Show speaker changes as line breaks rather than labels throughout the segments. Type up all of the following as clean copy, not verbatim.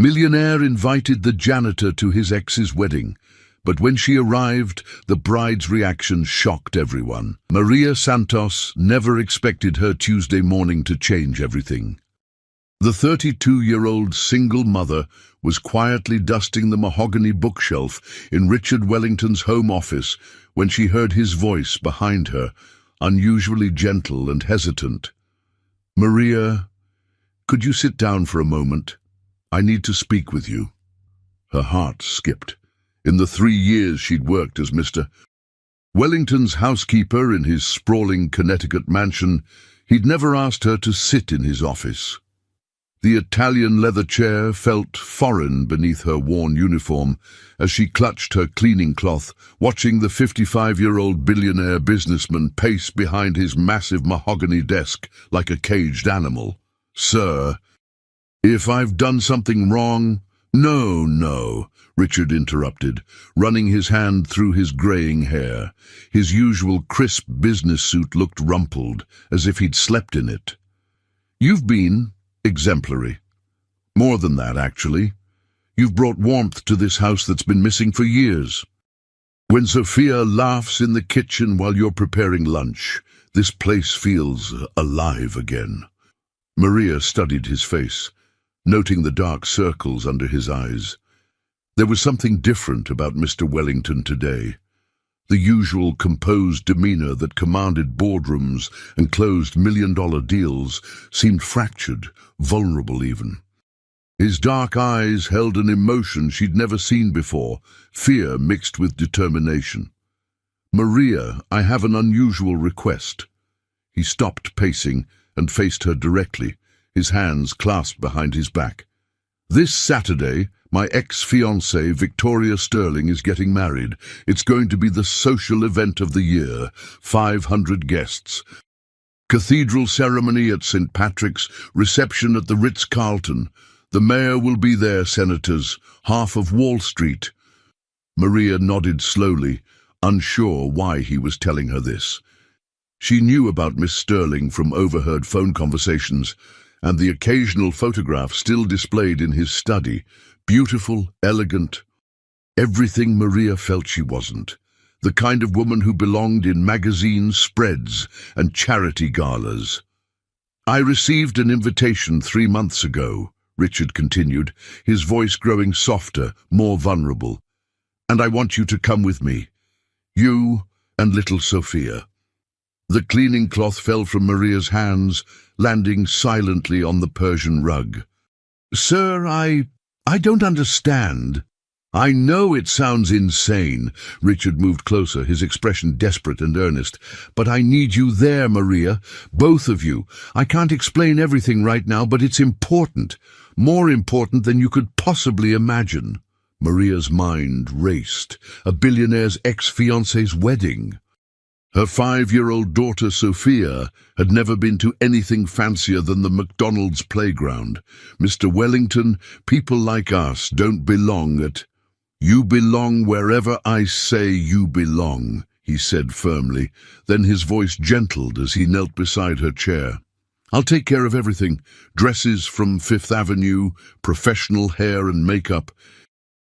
Millionaire invited the janitor to his ex's wedding, but when she arrived, the bride's reaction shocked everyone. Maria Santos never expected her Tuesday morning to change everything. The 32-year-old single mother was quietly dusting the mahogany bookshelf in Richard Wellington's home office when she heard his voice behind her, unusually gentle and hesitant. "Maria, could you sit down for a moment? I need to speak with you." Her heart skipped. In the 3 years she'd worked as Mr. Wellington's housekeeper in his sprawling Connecticut mansion, he'd never asked her to sit in his office. The Italian leather chair felt foreign beneath her worn uniform as she clutched her cleaning cloth, watching the 55-year-old billionaire businessman pace behind his massive mahogany desk like a caged animal. "Sir, if I've done something wrong—" No, Richard interrupted, running his hand through his graying hair. His usual crisp business suit looked rumpled, as if he'd slept in it. "You've been exemplary. More than that, actually. You've brought warmth to this house that's been missing for years. When Sophia laughs in the kitchen while you're preparing lunch, this place feels alive again." Maria studied his face, noting the dark circles under his eyes. There was something different about Mr. Wellington today. The usual composed demeanor that commanded boardrooms and closed million-dollar deals seemed fractured, vulnerable even. His dark eyes held an emotion she'd never seen before, fear mixed with determination. "Maria, I have an unusual request." He stopped pacing and faced her directly, his hands clasped behind his back. "This Saturday, my ex-fiancée, Victoria Sterling, is getting married. It's going to be the social event of the year. 500 guests. Cathedral ceremony at St. Patrick's, reception at the Ritz-Carlton. The mayor will be there, senators, half of Wall Street." Maria nodded slowly, unsure why he was telling her this. She knew about Miss Sterling from overheard phone conversations, and the occasional photograph still displayed in his study. Beautiful, elegant, everything Maria felt she wasn't. The kind of woman who belonged in magazine spreads and charity galas. "I received an invitation 3 months ago," Richard continued, his voice growing softer, more vulnerable. "And I want you to come with me. You and little Sophia." The cleaning cloth fell from Maria's hands, landing silently on the Persian rug. "Sir, I don't understand." "I know it sounds insane." Richard moved closer, his expression desperate and earnest. "But I need you there, Maria. Both of you. I can't explain everything right now, but it's important. More important than you could possibly imagine." Maria's mind raced. A billionaire's ex-fiancé's wedding. Her 5-year-old daughter, Sophia, had never been to anything fancier than the McDonald's playground. "Mr. Wellington, people like us don't belong at—" "You belong wherever I say you belong," he said firmly. Then his voice gentled as he knelt beside her chair. "I'll take care of everything. Dresses from Fifth Avenue, professional hair and makeup,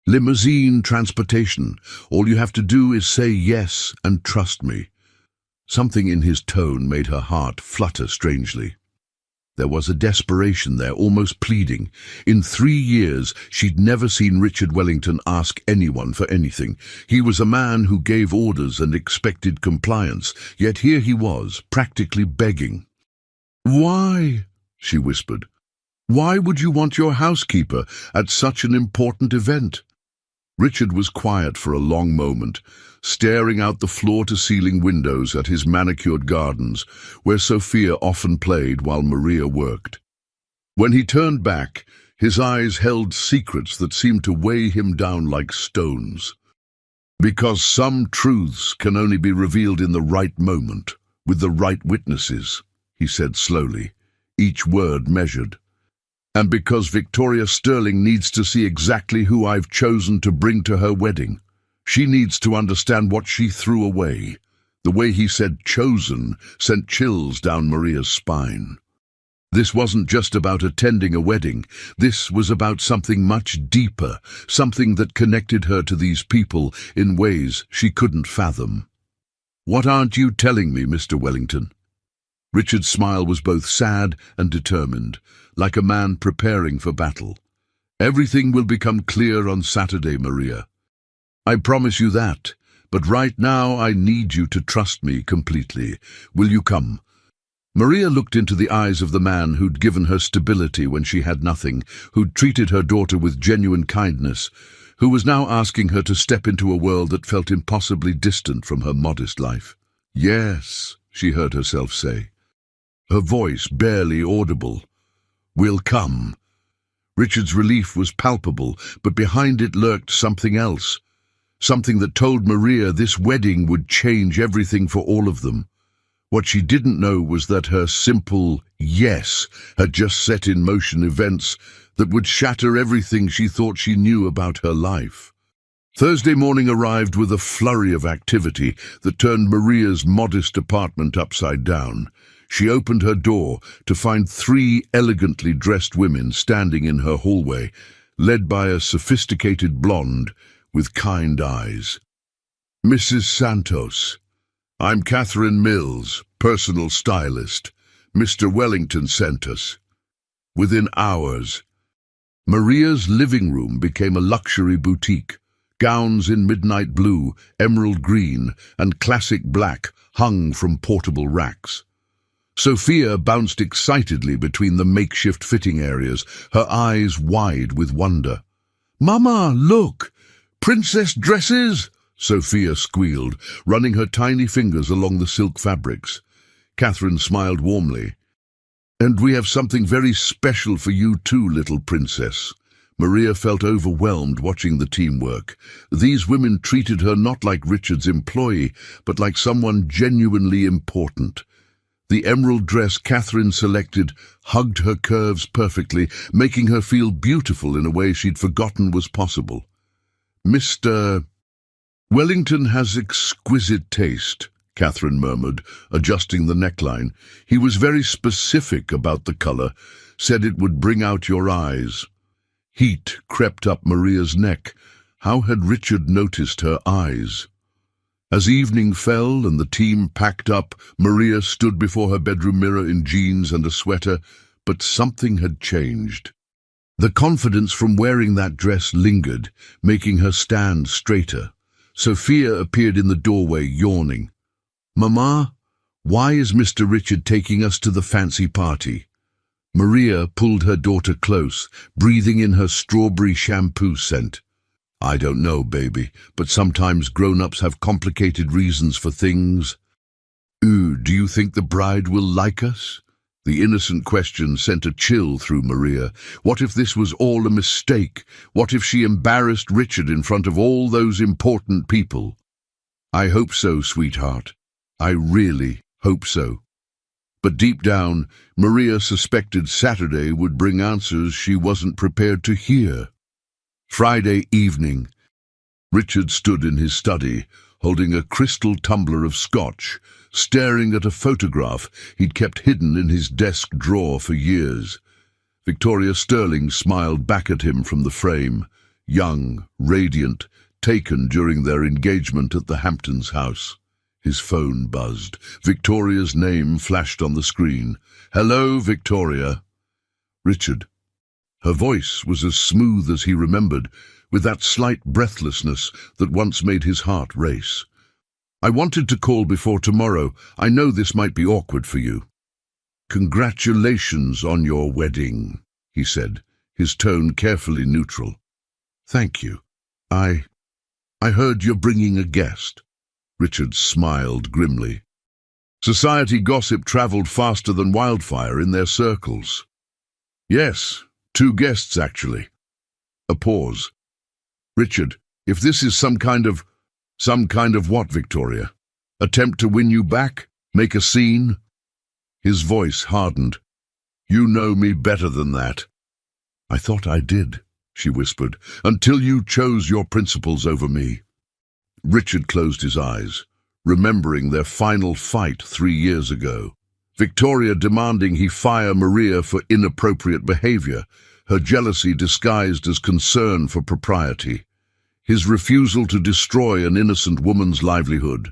limousine transportation. All you have to do is say yes and trust me." Something in his tone made her heart flutter strangely. There was a desperation there, almost pleading. In 3 years, she'd never seen Richard Wellington ask anyone for anything. He was a man who gave orders and expected compliance, yet here he was, practically begging. "Why?" she whispered. "Why would you want your housekeeper at such an important event?" Richard was quiet for a long moment, staring out the floor-to-ceiling windows at his manicured gardens, where Sophia often played while Maria worked. When he turned back, his eyes held secrets that seemed to weigh him down like stones. "Because some truths can only be revealed in the right moment, with the right witnesses," he said slowly, each word measured. "And because Victoria Sterling needs to see exactly who I've chosen to bring to her wedding. She needs to understand what she threw away." The way he said "chosen" sent chills down Maria's spine. This wasn't just about attending a wedding. This was about something much deeper, something that connected her to these people in ways she couldn't fathom. "What aren't you telling me, Mr. Wellington?" Richard's smile was both sad and determined, like a man preparing for battle. "Everything will become clear on Saturday, Maria. I promise you that, but right now I need you to trust me completely. Will you come?" Maria looked into the eyes of the man who'd given her stability when she had nothing, who'd treated her daughter with genuine kindness, who was now asking her to step into a world that felt impossibly distant from her modest life. "Yes," she heard herself say, her voice barely audible. "We'll come." Richard's relief was palpable, but behind it lurked something else, something that told Maria this wedding would change everything for all of them. What she didn't know was that her simple yes had just set in motion events that would shatter everything she thought she knew about her life. Thursday morning arrived with a flurry of activity that turned Maria's modest apartment upside down. She opened her door to find 3 elegantly dressed women standing in her hallway, led by a sophisticated blonde with kind eyes. "Mrs. Santos, I'm Catherine Mills, personal stylist. Mr. Wellington sent us." Within hours, Maria's living room became a luxury boutique. Gowns in midnight blue, emerald green, and classic black hung from portable racks. Sophia bounced excitedly between the makeshift fitting areas, her eyes wide with wonder. "Mama, look! Princess dresses!" Sophia squealed, running her tiny fingers along the silk fabrics. Catherine smiled warmly. "And we have something very special for you too, little princess." Maria felt overwhelmed watching the teamwork. These women treated her not like Richard's employee, but like someone genuinely important. The emerald dress Catherine selected hugged her curves perfectly, making her feel beautiful in a way she'd forgotten was possible. "Mr. Wellington has exquisite taste," Catherine murmured, adjusting the neckline. "He was very specific about the color, said it would bring out your eyes." Heat crept up Maria's neck. How had Richard noticed her eyes? As evening fell and the team packed up, Maria stood before her bedroom mirror in jeans and a sweater, but something had changed. The confidence from wearing that dress lingered, making her stand straighter. Sophia appeared in the doorway, yawning. "Mama, why is Mr. Richard taking us to the fancy party?" Maria pulled her daughter close, breathing in her strawberry shampoo scent. "I don't know, baby, but sometimes grown-ups have complicated reasons for things." "Ooh, do you think the bride will like us?" The innocent question sent a chill through Maria. What if this was all a mistake? What if she embarrassed Richard in front of all those important people? "I hope so, sweetheart. I really hope so." But deep down, Maria suspected Saturday would bring answers she wasn't prepared to hear. Friday evening. Richard stood in his study, holding a crystal tumbler of scotch, staring at a photograph he'd kept hidden in his desk drawer for years. Victoria Sterling smiled back at him from the frame, young, radiant, taken during their engagement at the Hamptons house. His phone buzzed. Victoria's name flashed on the screen. "Hello, Victoria." "Richard." Her voice was as smooth as he remembered, with that slight breathlessness that once made his heart race. "I wanted to call before tomorrow. I know this might be awkward for you." "Congratulations on your wedding," he said, his tone carefully neutral. "Thank you. I heard you're bringing a guest." Richard smiled grimly. Society gossip traveled faster than wildfire in their circles. "Yes, 2 guests, actually." A pause. "Richard, if this is some kind of what, Victoria? Attempt to win you back? Make a scene?" His voice hardened. "You know me better than that." "I thought I did," she whispered, "until you chose your principles over me." Richard closed his eyes, remembering their final fight 3 years ago. Victoria demanding he fire Maria for inappropriate behavior, her jealousy disguised as concern for propriety. His refusal to destroy an innocent woman's livelihood.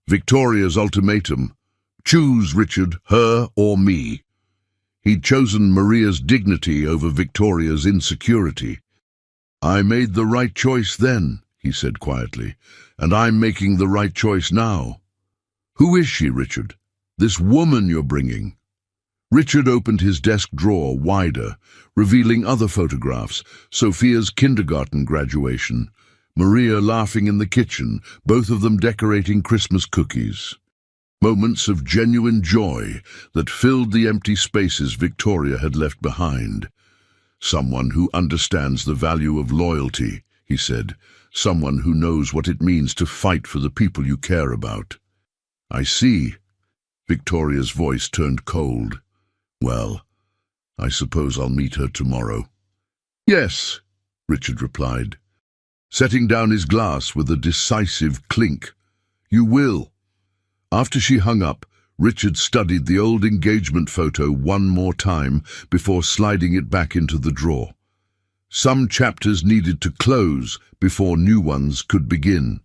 Victoria's ultimatum, choose, Richard, her or me. He'd chosen Maria's dignity over Victoria's insecurity. I made the right choice then, he said quietly, and I'm making the right choice now. Who is she, Richard? This woman you're bringing? Richard opened his desk drawer wider, revealing other photographs, Sophia's kindergarten graduation, Maria laughing in the kitchen, both of them decorating Christmas cookies. Moments of genuine joy that filled the empty spaces Victoria had left behind. Someone who understands the value of loyalty, he said. Someone who knows what it means to fight for the people you care about. I see. Victoria's voice turned cold. Well, I suppose I'll meet her tomorrow. Yes, Richard replied, setting down his glass with a decisive clink. You will. After she hung up, Richard studied the old engagement photo one more time before sliding it back into the drawer. Some chapters needed to close before new ones could begin.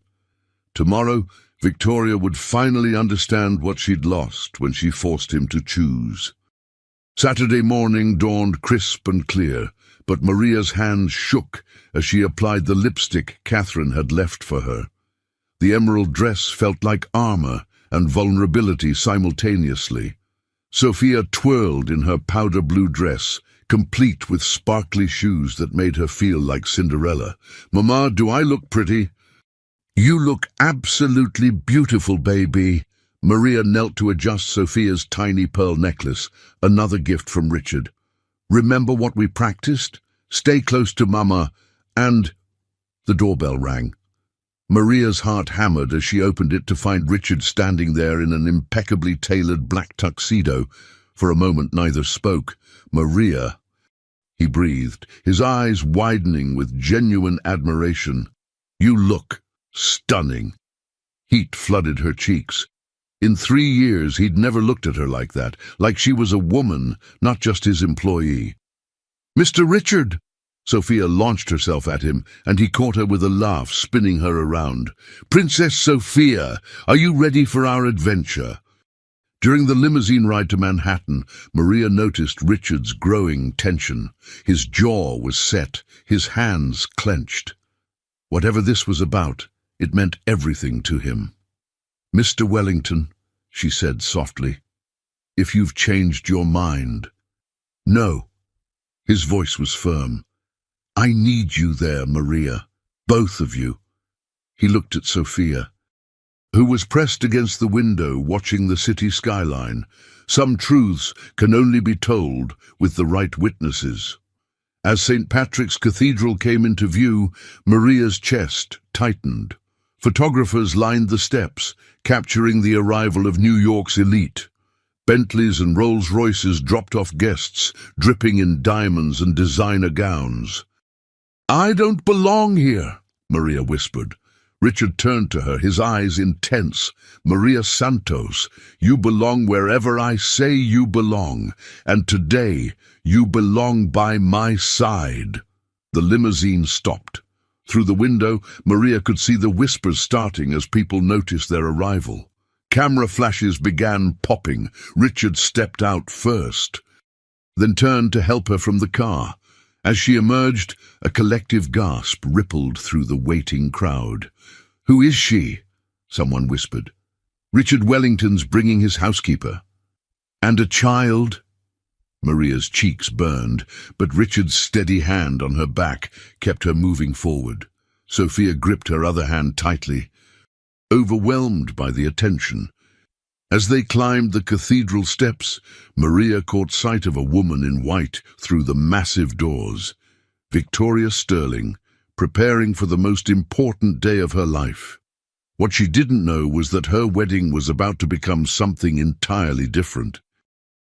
Tomorrow, Victoria would finally understand what she'd lost when she forced him to choose. Saturday morning dawned crisp and clear, but Maria's hands shook as she applied the lipstick Catherine had left for her. The emerald dress felt like armor and vulnerability simultaneously. Sophia twirled in her powder blue dress, complete with sparkly shoes that made her feel like Cinderella. Mama, do I look pretty? You look absolutely beautiful, baby. Maria knelt to adjust Sophia's tiny pearl necklace, another gift from Richard. Remember what we practiced? Stay close to Mama, and... The doorbell rang. Maria's heart hammered as she opened it to find Richard standing there in an impeccably tailored black tuxedo. For a moment neither spoke. Maria, he breathed, his eyes widening with genuine admiration. You look stunning. Heat flooded her cheeks. In 3 years he'd never looked at her like that, like she was a woman, not just his employee. Mr. Richard! Sophia launched herself at him, and he caught her with a laugh, spinning her around. Princess Sophia, are you ready for our adventure? During the limousine ride to Manhattan, Maria noticed Richard's growing tension. His jaw was set, his hands clenched. Whatever this was about, it meant everything to him. Mr. Wellington, she said softly, if you've changed your mind. No. His voice was firm. I need you there, Maria. Both of you. He looked at Sophia, who was pressed against the window watching the city skyline. Some truths can only be told with the right witnesses. As St. Patrick's Cathedral came into view, Maria's chest tightened. Photographers lined the steps, capturing the arrival of New York's elite. Bentleys and Rolls-Royces dropped off guests, dripping in diamonds and designer gowns. I don't belong here, Maria whispered. Richard turned to her, his eyes intense. Maria Santos, you belong wherever I say you belong, and today you belong by my side. The limousine stopped. Through the window, Maria could see the whispers starting as people noticed their arrival. Camera flashes began popping. Richard stepped out first, then turned to help her from the car. As she emerged, a collective gasp rippled through the waiting crowd. Who is she? Someone whispered. Richard Wellington's bringing his housekeeper. And a child? Maria's cheeks burned, but Richard's steady hand on her back kept her moving forward. Sophia gripped her other hand tightly, overwhelmed by the attention. As they climbed the cathedral steps, Maria caught sight of a woman in white through the massive doors. Victoria Sterling, preparing for the most important day of her life. What she didn't know was that her wedding was about to become something entirely different.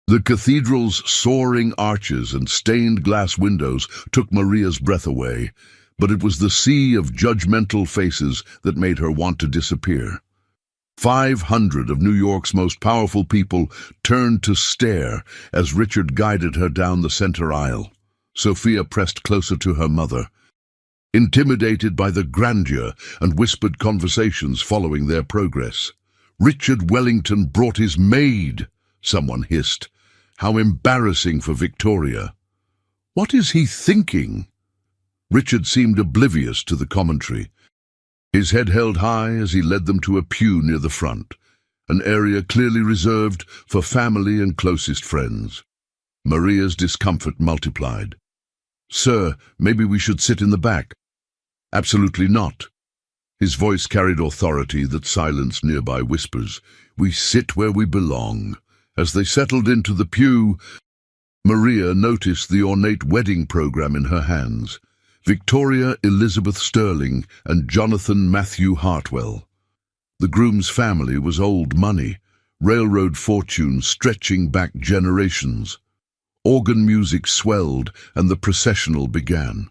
The cathedral's soaring arches and stained glass windows took Maria's breath away, but it was the sea of judgmental faces that made her want to disappear. 500 of New York's most powerful people turned to stare as Richard guided her down the center aisle. Sophia pressed closer to her mother, intimidated by the grandeur and whispered conversations following their progress. "Richard Wellington brought his maid," someone hissed. "How embarrassing for Victoria." "What is he thinking?" Richard seemed oblivious to the commentary, his head held high as he led them to a pew near the front, an area clearly reserved for family and closest friends. Maria's discomfort multiplied. "Sir, maybe we should sit in the back." "Absolutely not." His voice carried authority that silenced nearby whispers. "We sit where we belong." As they settled into the pew, Maria noticed the ornate wedding program in her hands. Victoria Elizabeth Sterling and Jonathan Matthew Hartwell. The groom's family was old money, railroad fortunes stretching back generations. Organ music swelled and the processional began.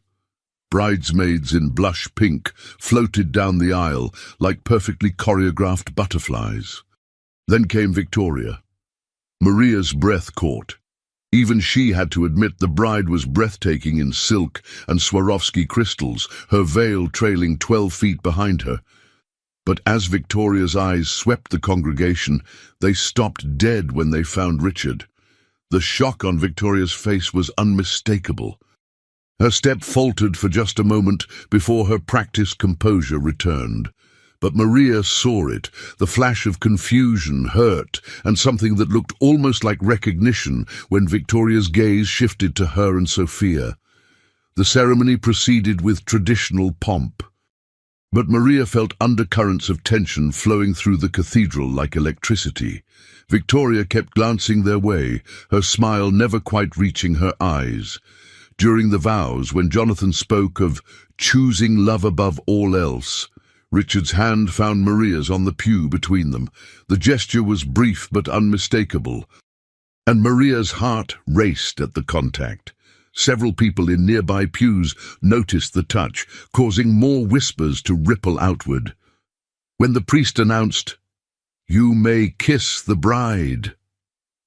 Bridesmaids in blush pink floated down the aisle like perfectly choreographed butterflies. Then came Victoria. Maria's breath caught. Even she had to admit the bride was breathtaking in silk and Swarovski crystals, her veil trailing 12 feet behind her. But as Victoria's eyes swept the congregation, they stopped dead when they found Richard. The shock on Victoria's face was unmistakable. Her step faltered for just a moment before her practiced composure returned. But Maria saw it, the flash of confusion, hurt, and something that looked almost like recognition when Victoria's gaze shifted to her and Sophia. The ceremony proceeded with traditional pomp. But Maria felt undercurrents of tension flowing through the cathedral like electricity. Victoria kept glancing their way, her smile never quite reaching her eyes. During the vows, when Jonathan spoke of choosing love above all else, Richard's hand found Maria's on the pew between them. The gesture was brief but unmistakable, and Maria's heart raced at the contact. Several people in nearby pews noticed the touch, causing more whispers to ripple outward. When the priest announced, "You may kiss the bride,"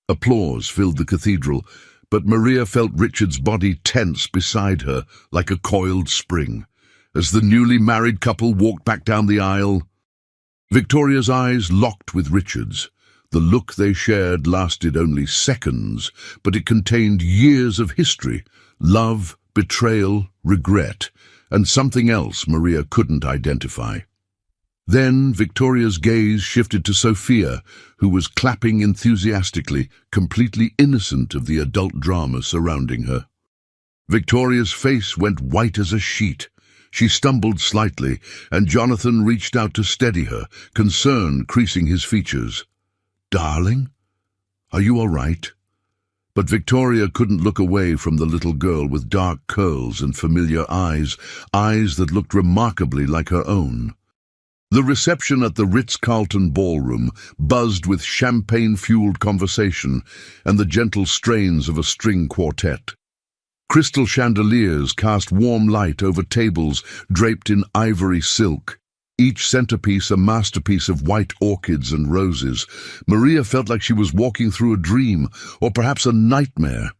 applause filled the cathedral, but Maria felt Richard's body tense beside her like a coiled spring. As the newly married couple walked back down the aisle, Victoria's eyes locked with Richard's. The look they shared lasted only seconds, but it contained years of history, love, betrayal, regret, and something else Maria couldn't identify. Then Victoria's gaze shifted to Sophia, who was clapping enthusiastically, completely innocent of the adult drama surrounding her. Victoria's face went white as a sheet. She stumbled slightly, and Jonathan reached out to steady her, concern creasing his features. "Darling, are you all right?" But Victoria couldn't look away from the little girl with dark curls and familiar eyes, eyes that looked remarkably like her own. The reception at the Ritz-Carlton ballroom buzzed with champagne-fueled conversation and the gentle strains of a string quartet. Crystal chandeliers cast warm light over tables draped in ivory silk, each centerpiece a masterpiece of white orchids and roses. Maria felt like she was walking through a dream, or perhaps a nightmare.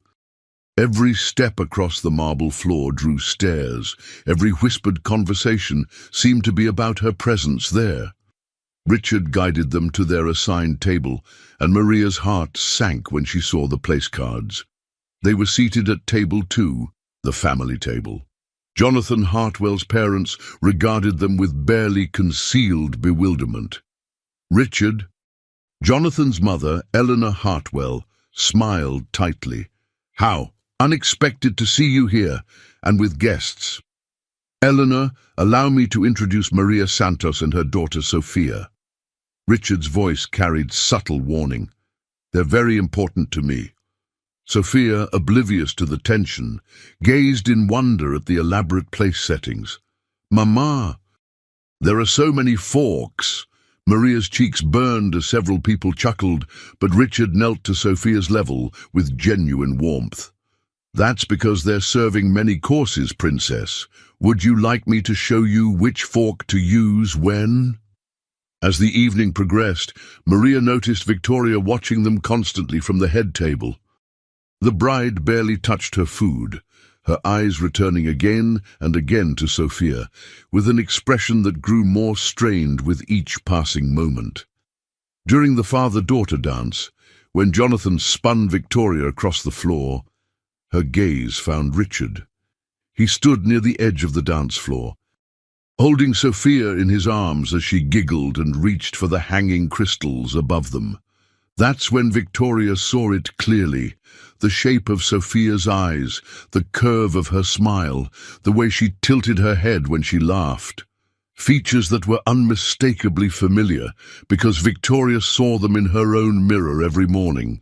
Every step across the marble floor drew stares. Every whispered conversation seemed to be about her presence there. Richard guided them to their assigned table, and Maria's heart sank when she saw the place cards. They were seated at table 2, the family table. Jonathan Hartwell's parents regarded them with barely concealed bewilderment. Richard, Jonathan's mother, Eleanor Hartwell, smiled tightly. "How unexpected to see you here, and with guests. Eleanor, allow me to introduce Maria Santos and her daughter Sophia." Richard's voice carried subtle warning. "They're very important to me." Sophia, oblivious to the tension, gazed in wonder at the elaborate place settings. "Mama, there are so many forks." Maria's cheeks burned as several people chuckled, but Richard knelt to Sophia's level with genuine warmth. "That's because they're serving many courses, Princess. Would you like me to show you which fork to use when?" As the evening progressed, Maria noticed Victoria watching them constantly from the head table. The bride barely touched her food, her eyes returning again and again to Sophia, with an expression that grew more strained with each passing moment. During the father-daughter dance, when Jonathan spun Victoria across the floor, her gaze found Richard. He stood near the edge of the dance floor, holding Sophia in his arms as she giggled and reached for the hanging crystals above them. That's when Victoria saw it clearly, the shape of Sophia's eyes, the curve of her smile, the way she tilted her head when she laughed. Features that were unmistakably familiar, because Victoria saw them in her own mirror every morning.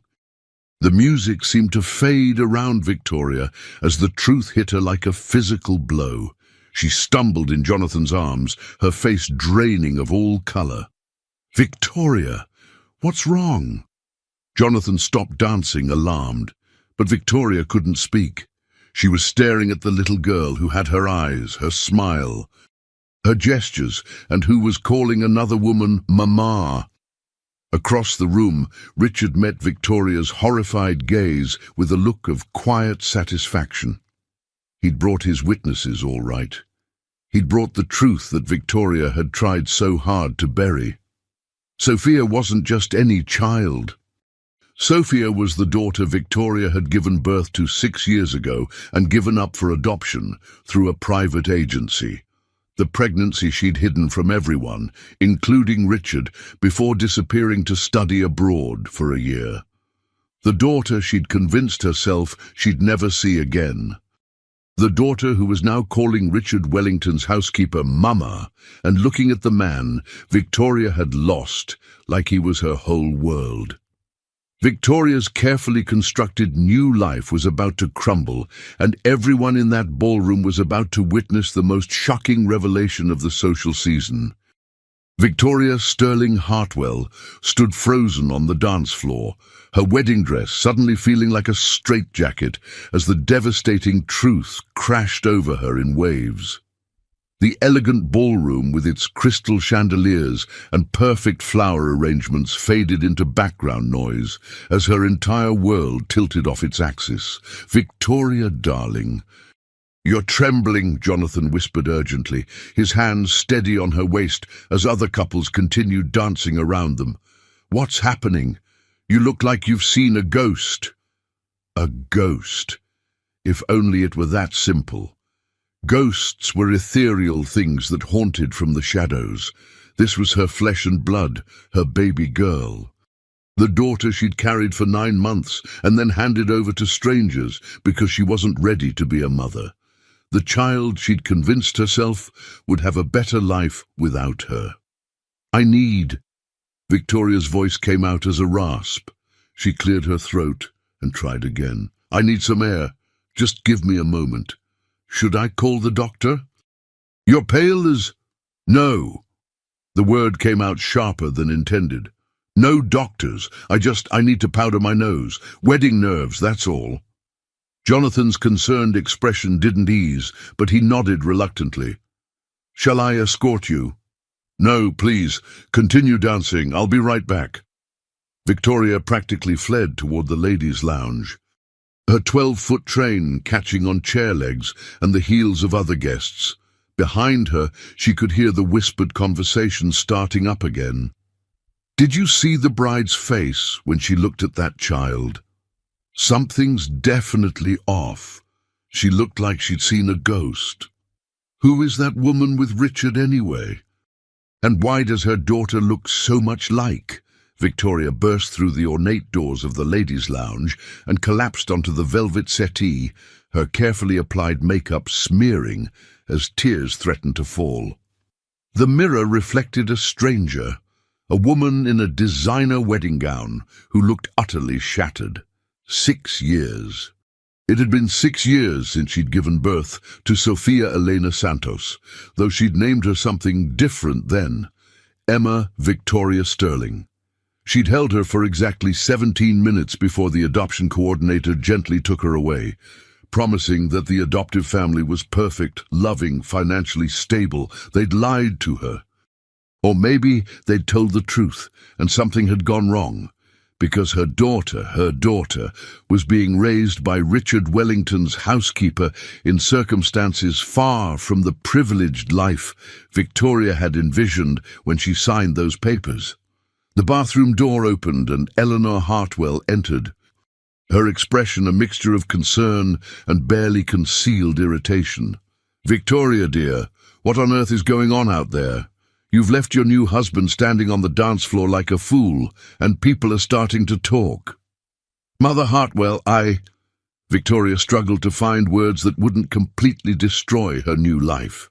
The music seemed to fade around Victoria as the truth hit her like a physical blow. She stumbled in Jonathan's arms, her face draining of all color. "Victoria, what's wrong?" Jonathan stopped dancing, alarmed, but Victoria couldn't speak. She was staring at the little girl who had her eyes, her smile, her gestures, and who was calling another woman Mama. Across the room, Richard met Victoria's horrified gaze with a look of quiet satisfaction. He'd brought his witnesses all right. He'd brought the truth that Victoria had tried so hard to bury. Sophia wasn't just any child. Sophia was the daughter Victoria had given birth to 6 years ago and given up for adoption through a private agency. The pregnancy she'd hidden from everyone, including Richard, before disappearing to study abroad for a year. The daughter she'd convinced herself she'd never see again. The daughter who was now calling Richard Wellington's housekeeper Mama and looking at the man Victoria had lost like he was her whole world. Victoria's carefully constructed new life was about to crumble, and everyone in that ballroom was about to witness the most shocking revelation of the social season. Victoria Sterling Hartwell stood frozen on the dance floor, her wedding dress suddenly feeling like a straitjacket as the devastating truth crashed over her in waves. The elegant ballroom with its crystal chandeliers and perfect flower arrangements faded into background noise as her entire world tilted off its axis. "Victoria, darling." "You're trembling," Jonathan whispered urgently, his hands steady on her waist as other couples continued dancing around them. "What's happening? You look like you've seen a ghost." A ghost. If only it were that simple. Ghosts were ethereal things that haunted from the shadows. This was her flesh and blood, her baby girl. The daughter she'd carried for 9 months and then handed over to strangers because she wasn't ready to be a mother. The child she'd convinced herself would have a better life without her. "I need..." Victoria's voice came out as a rasp. She cleared her throat and tried again. "I need some air. Just give me a moment. Should I call the doctor?" "You're pale as..." "No." The word came out sharper than intended. "No doctors. I need to powder my nose. Wedding nerves, that's all." Jonathan's concerned expression didn't ease, but he nodded reluctantly. "Shall I escort you?" "No, please. Continue dancing. I'll be right back." Victoria practically fled toward the ladies' lounge, her 12-foot train catching on chair legs and the heels of other guests. Behind her, she could hear the whispered conversation starting up again. "Did you see the bride's face when she looked at that child? Something's definitely off. She looked like she'd seen a ghost. Who is that woman with Richard anyway? And why does her daughter look so much like?" Victoria burst through the ornate doors of the ladies' lounge and collapsed onto the velvet settee, her carefully applied makeup smearing as tears threatened to fall. The mirror reflected a stranger, a woman in a designer wedding gown who looked utterly shattered. 6 years. It had been 6 years since she'd given birth to Sophia Elena Santos, though she'd named her something different then, Emma Victoria Sterling. She'd held her for exactly 17 minutes before the adoption coordinator gently took her away, promising that the adoptive family was perfect, loving, financially stable. They'd lied to her. Or maybe they'd told the truth and something had gone wrong, because her daughter, was being raised by Richard Wellington's housekeeper in circumstances far from the privileged life Victoria had envisioned when she signed those papers. The bathroom door opened and Eleanor Hartwell entered, her expression a mixture of concern and barely concealed irritation. "Victoria, dear, what on earth is going on out there? You've left your new husband standing on the dance floor like a fool, and people are starting to talk." "Mother Hartwell, Victoria struggled to find words that wouldn't completely destroy her new life.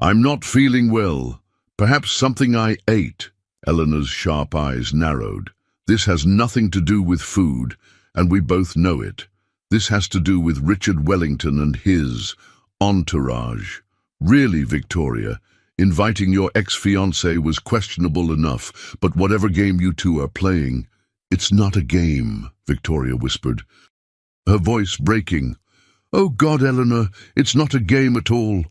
"I'm not feeling well. Perhaps something I ate." Eleanor's sharp eyes narrowed. "This has nothing to do with food, and we both know it. This has to do with Richard Wellington and his entourage. Really, Victoria, inviting your ex-fiancé was questionable enough, but whatever game you two are playing, it's not a game," Victoria whispered, her voice breaking. "Oh God, Eleanor, it's not a game at all."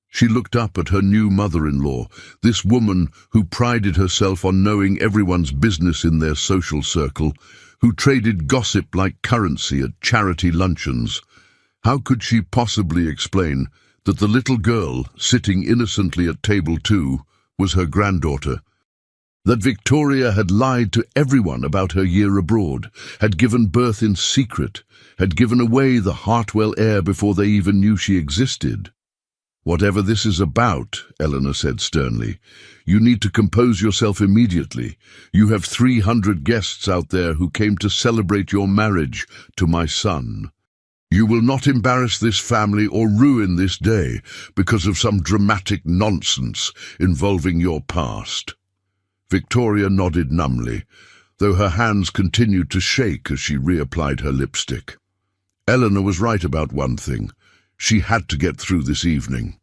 She looked up at her new mother-in-law, this woman who prided herself on knowing everyone's business in their social circle, who traded gossip like currency at charity luncheons. How could she possibly explain that the little girl sitting innocently at table 2 was her granddaughter? That Victoria had lied to everyone about her year abroad, had given birth in secret, had given away the Hartwell heir before they even knew she existed? "Whatever this is about," Eleanor said sternly, "you need to compose yourself immediately. You have 300 guests out there who came to celebrate your marriage to my son. You will not embarrass this family or ruin this day because of some dramatic nonsense involving your past." Victoria nodded numbly, though her hands continued to shake as she reapplied her lipstick. Eleanor was right about one thing. She had to get through this evening.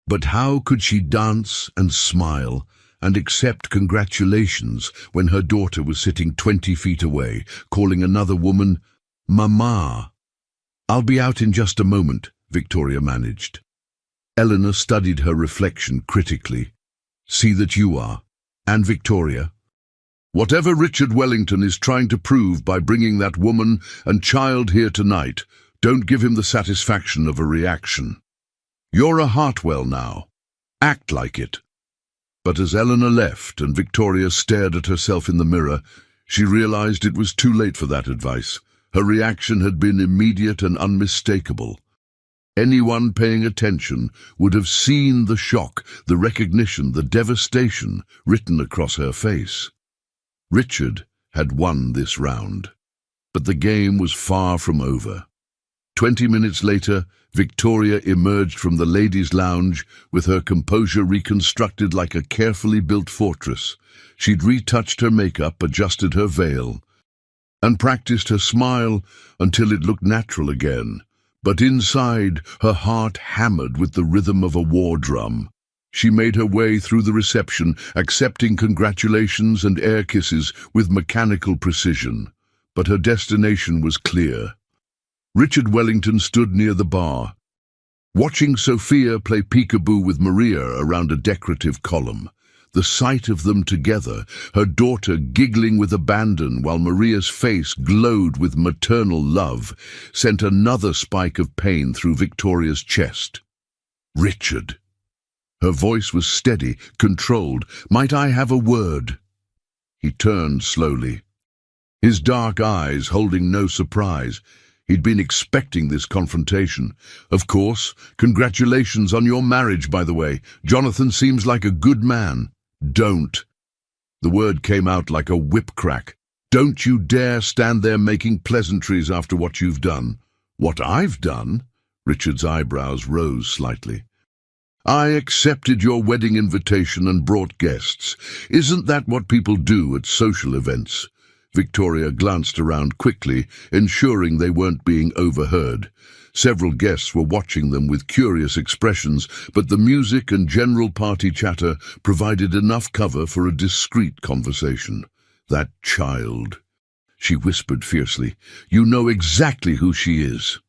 But how could she dance and smile and accept congratulations when her daughter was sitting 20 feet away, calling another woman Mama? "I'll be out in just a moment," Victoria managed. Eleanor studied her reflection critically. "See that you are. And Victoria, whatever Richard Wellington is trying to prove by bringing that woman and child here tonight, don't give him the satisfaction of a reaction. You're a Hartwell now. Act like it." But as Eleanor left and Victoria stared at herself in the mirror, she realized it was too late for that advice. Her reaction had been immediate and unmistakable. Anyone paying attention would have seen the shock, the recognition, the devastation written across her face. Richard had won this round, but the game was far from over. 20 minutes later, Victoria emerged from the ladies' lounge with her composure reconstructed like a carefully built fortress. She'd retouched her makeup, adjusted her veil, and practiced her smile until it looked natural again. But inside, her heart hammered with the rhythm of a war drum. She made her way through the reception, accepting congratulations and air kisses with mechanical precision. But her destination was clear. Richard Wellington stood near the bar, watching Sophia play peekaboo with Maria around a decorative column. The sight of them together, her daughter giggling with abandon while Maria's face glowed with maternal love, sent another spike of pain through Victoria's chest. "Richard." Her voice was steady, controlled. "Might I have a word?" He turned slowly, his dark eyes holding no surprise. He'd been expecting this confrontation. "Of course. Congratulations on your marriage, by the way. Jonathan seems like a good man." "Don't." The word came out like a whip crack. "Don't you dare stand there making pleasantries after what you've done." "What I've done?" Richard's eyebrows rose slightly. "I accepted your wedding invitation and brought guests. Isn't that what people do at social events?" Victoria glanced around quickly, ensuring they weren't being overheard. Several guests were watching them with curious expressions, but the music and general party chatter provided enough cover for a discreet conversation. "That child," she whispered fiercely. "You know exactly who she is."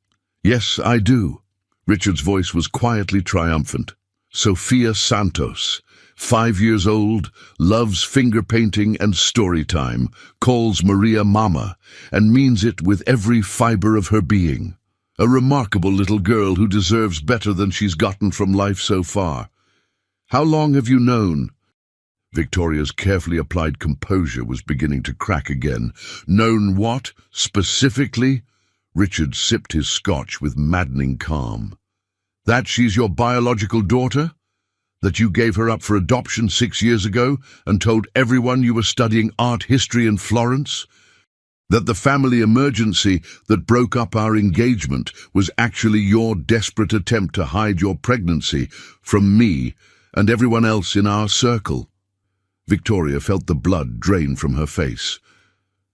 "Yes, I do." Richard's voice was quietly triumphant. "Sophia Santos. 5 years old, loves finger painting and story time, calls Maria Mama, and means it with every fiber of her being. A remarkable little girl who deserves better than she's gotten from life so far. How long have you known? Victoria's carefully applied composure was beginning to crack again. Known what, specifically? Richard sipped his scotch with maddening calm. That she's your biological daughter? That you gave her up for adoption 6 years ago and told everyone you were studying art history in Florence? That the family emergency that broke up our engagement was actually your desperate attempt to hide your pregnancy from me and everyone else in our circle? Victoria felt the blood drain from her face.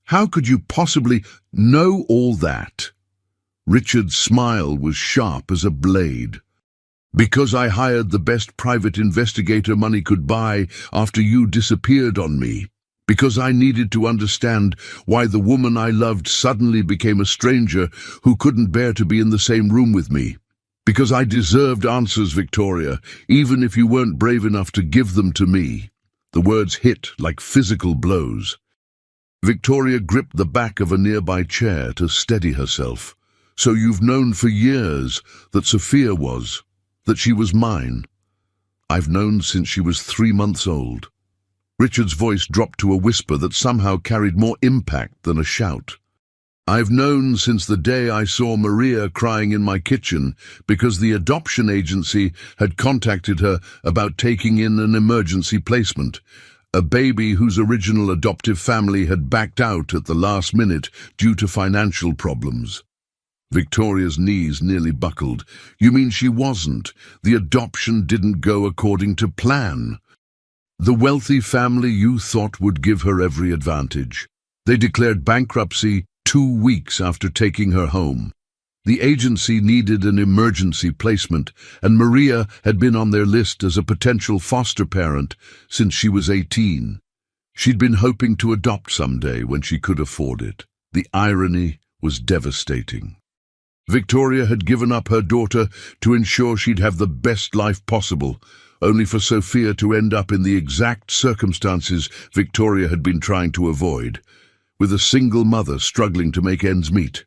How could you possibly know all that? Richard's smile was sharp as a blade. Because I hired the best private investigator money could buy after you disappeared on me. Because I needed to understand why the woman I loved suddenly became a stranger who couldn't bear to be in the same room with me. Because I deserved answers, Victoria, even if you weren't brave enough to give them to me. The words hit like physical blows. Victoria gripped the back of a nearby chair to steady herself. So you've known for years that Sophia was, that she was mine. I've known since she was 3 months old. Richard's voice dropped to a whisper that somehow carried more impact than a shout. I've known since the day I saw Maria crying in my kitchen because the adoption agency had contacted her about taking in an emergency placement, a baby whose original adoptive family had backed out at the last minute due to financial problems. Victoria's knees nearly buckled. You mean she wasn't? The adoption didn't go according to plan? The wealthy family you thought would give her every advantage. They declared bankruptcy 2 weeks after taking her home. The agency needed an emergency placement, and Maria had been on their list as a potential foster parent since she was 18. She'd been hoping to adopt someday when she could afford it. The irony was devastating. Victoria had given up her daughter to ensure she'd have the best life possible, only for Sophia to end up in the exact circumstances Victoria had been trying to avoid, with a single mother struggling to make ends meet.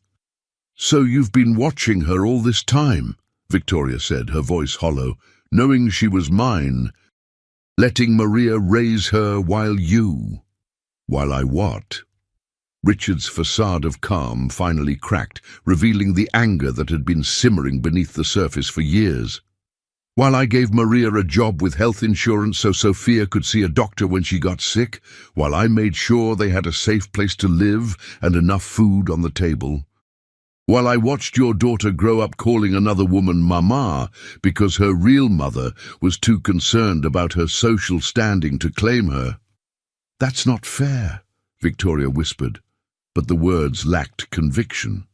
So you've been watching her all this time, Victoria said, her voice hollow, knowing she was mine, letting Maria raise her while I what? Richard's facade of calm finally cracked, revealing the anger that had been simmering beneath the surface for years. While I gave Maria a job with health insurance so Sophia could see a doctor when she got sick, while I made sure they had a safe place to live and enough food on the table, while I watched your daughter grow up calling another woman Mama because her real mother was too concerned about her social standing to claim her. That's not fair, Victoria whispered, but the words lacked conviction.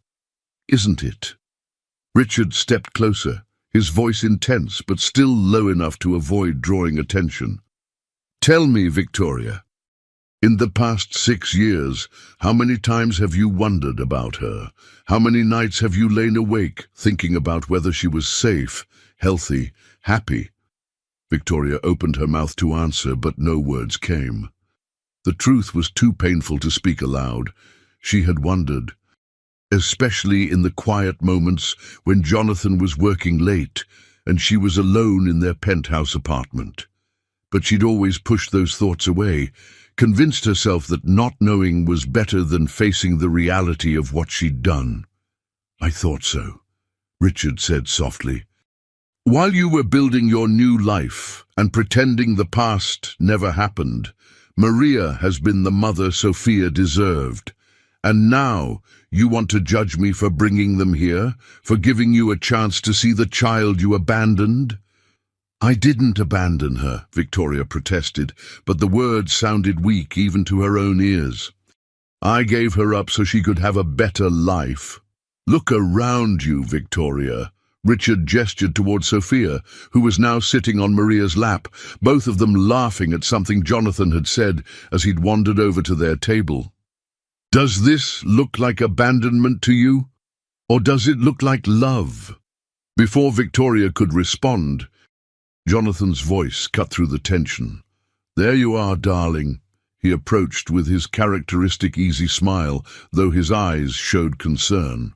Isn't it? Richard stepped closer, his voice intense but still low enough to avoid drawing attention. Tell me, Victoria, in the past 6 years, how many times have you wondered about her? How many nights have you lain awake thinking about whether she was safe, healthy, happy? Victoria opened her mouth to answer, but no words came. The truth was too painful to speak aloud. She had wondered, especially in the quiet moments when Jonathan was working late and she was alone in their penthouse apartment. But she'd always pushed those thoughts away, convinced herself that not knowing was better than facing the reality of what she'd done. I thought so, Richard said softly. While you were building your new life and pretending the past never happened, Maria has been the mother Sophia deserved. And now you want to judge me for bringing them here, for giving you a chance to see the child you abandoned? I didn't abandon her, Victoria protested, but the words sounded weak even to her own ears. I gave her up so she could have a better life. Look around you, Victoria. Richard gestured toward Sophia, who was now sitting on Maria's lap, both of them laughing at something Jonathan had said as he'd wandered over to their table. Does this look like abandonment to you? Or does it look like love? Before Victoria could respond, Jonathan's voice cut through the tension. "There you are, darling," he approached with his characteristic easy smile, though his eyes showed concern.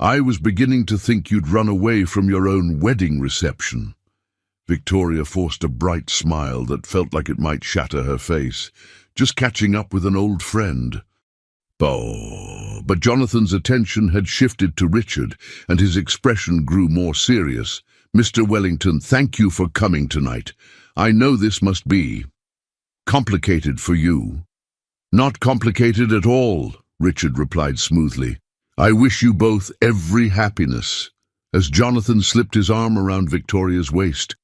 "I was beginning to think you'd run away from your own wedding reception." Victoria forced a bright smile that felt like it might shatter her face. "Just catching up with an old friend." Oh, but Jonathan's attention had shifted to Richard, and his expression grew more serious. "Mr. Wellington, thank you for coming tonight. I know this must be complicated for you." "Not complicated at all," Richard replied smoothly. "I wish you both every happiness." As Jonathan slipped his arm around Victoria's waist,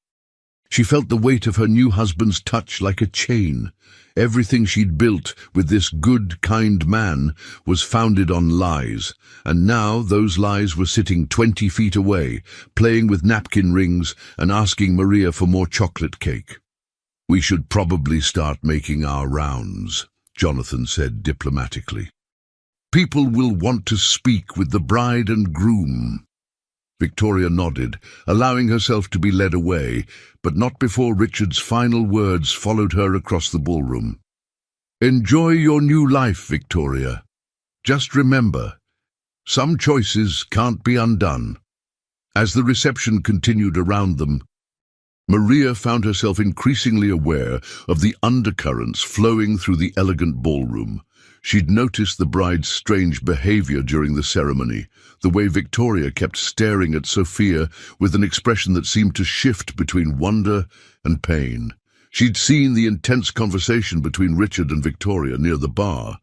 she felt the weight of her new husband's touch like a chain. Everything she'd built with this good, kind man was founded on lies, and now those lies were sitting 20 feet away, playing with napkin rings and asking Maria for more chocolate cake. "We should probably start making our rounds," Jonathan said diplomatically. "People will want to speak with the bride and groom." Victoria nodded, allowing herself to be led away, but not before Richard's final words followed her across the ballroom. "Enjoy your new life, Victoria. Just remember, some choices can't be undone." As the reception continued around them, Maria found herself increasingly aware of the undercurrents flowing through the elegant ballroom. She'd noticed the bride's strange behavior during the ceremony, the way Victoria kept staring at Sophia with an expression that seemed to shift between wonder and pain. She'd seen the intense conversation between Richard and Victoria near the bar,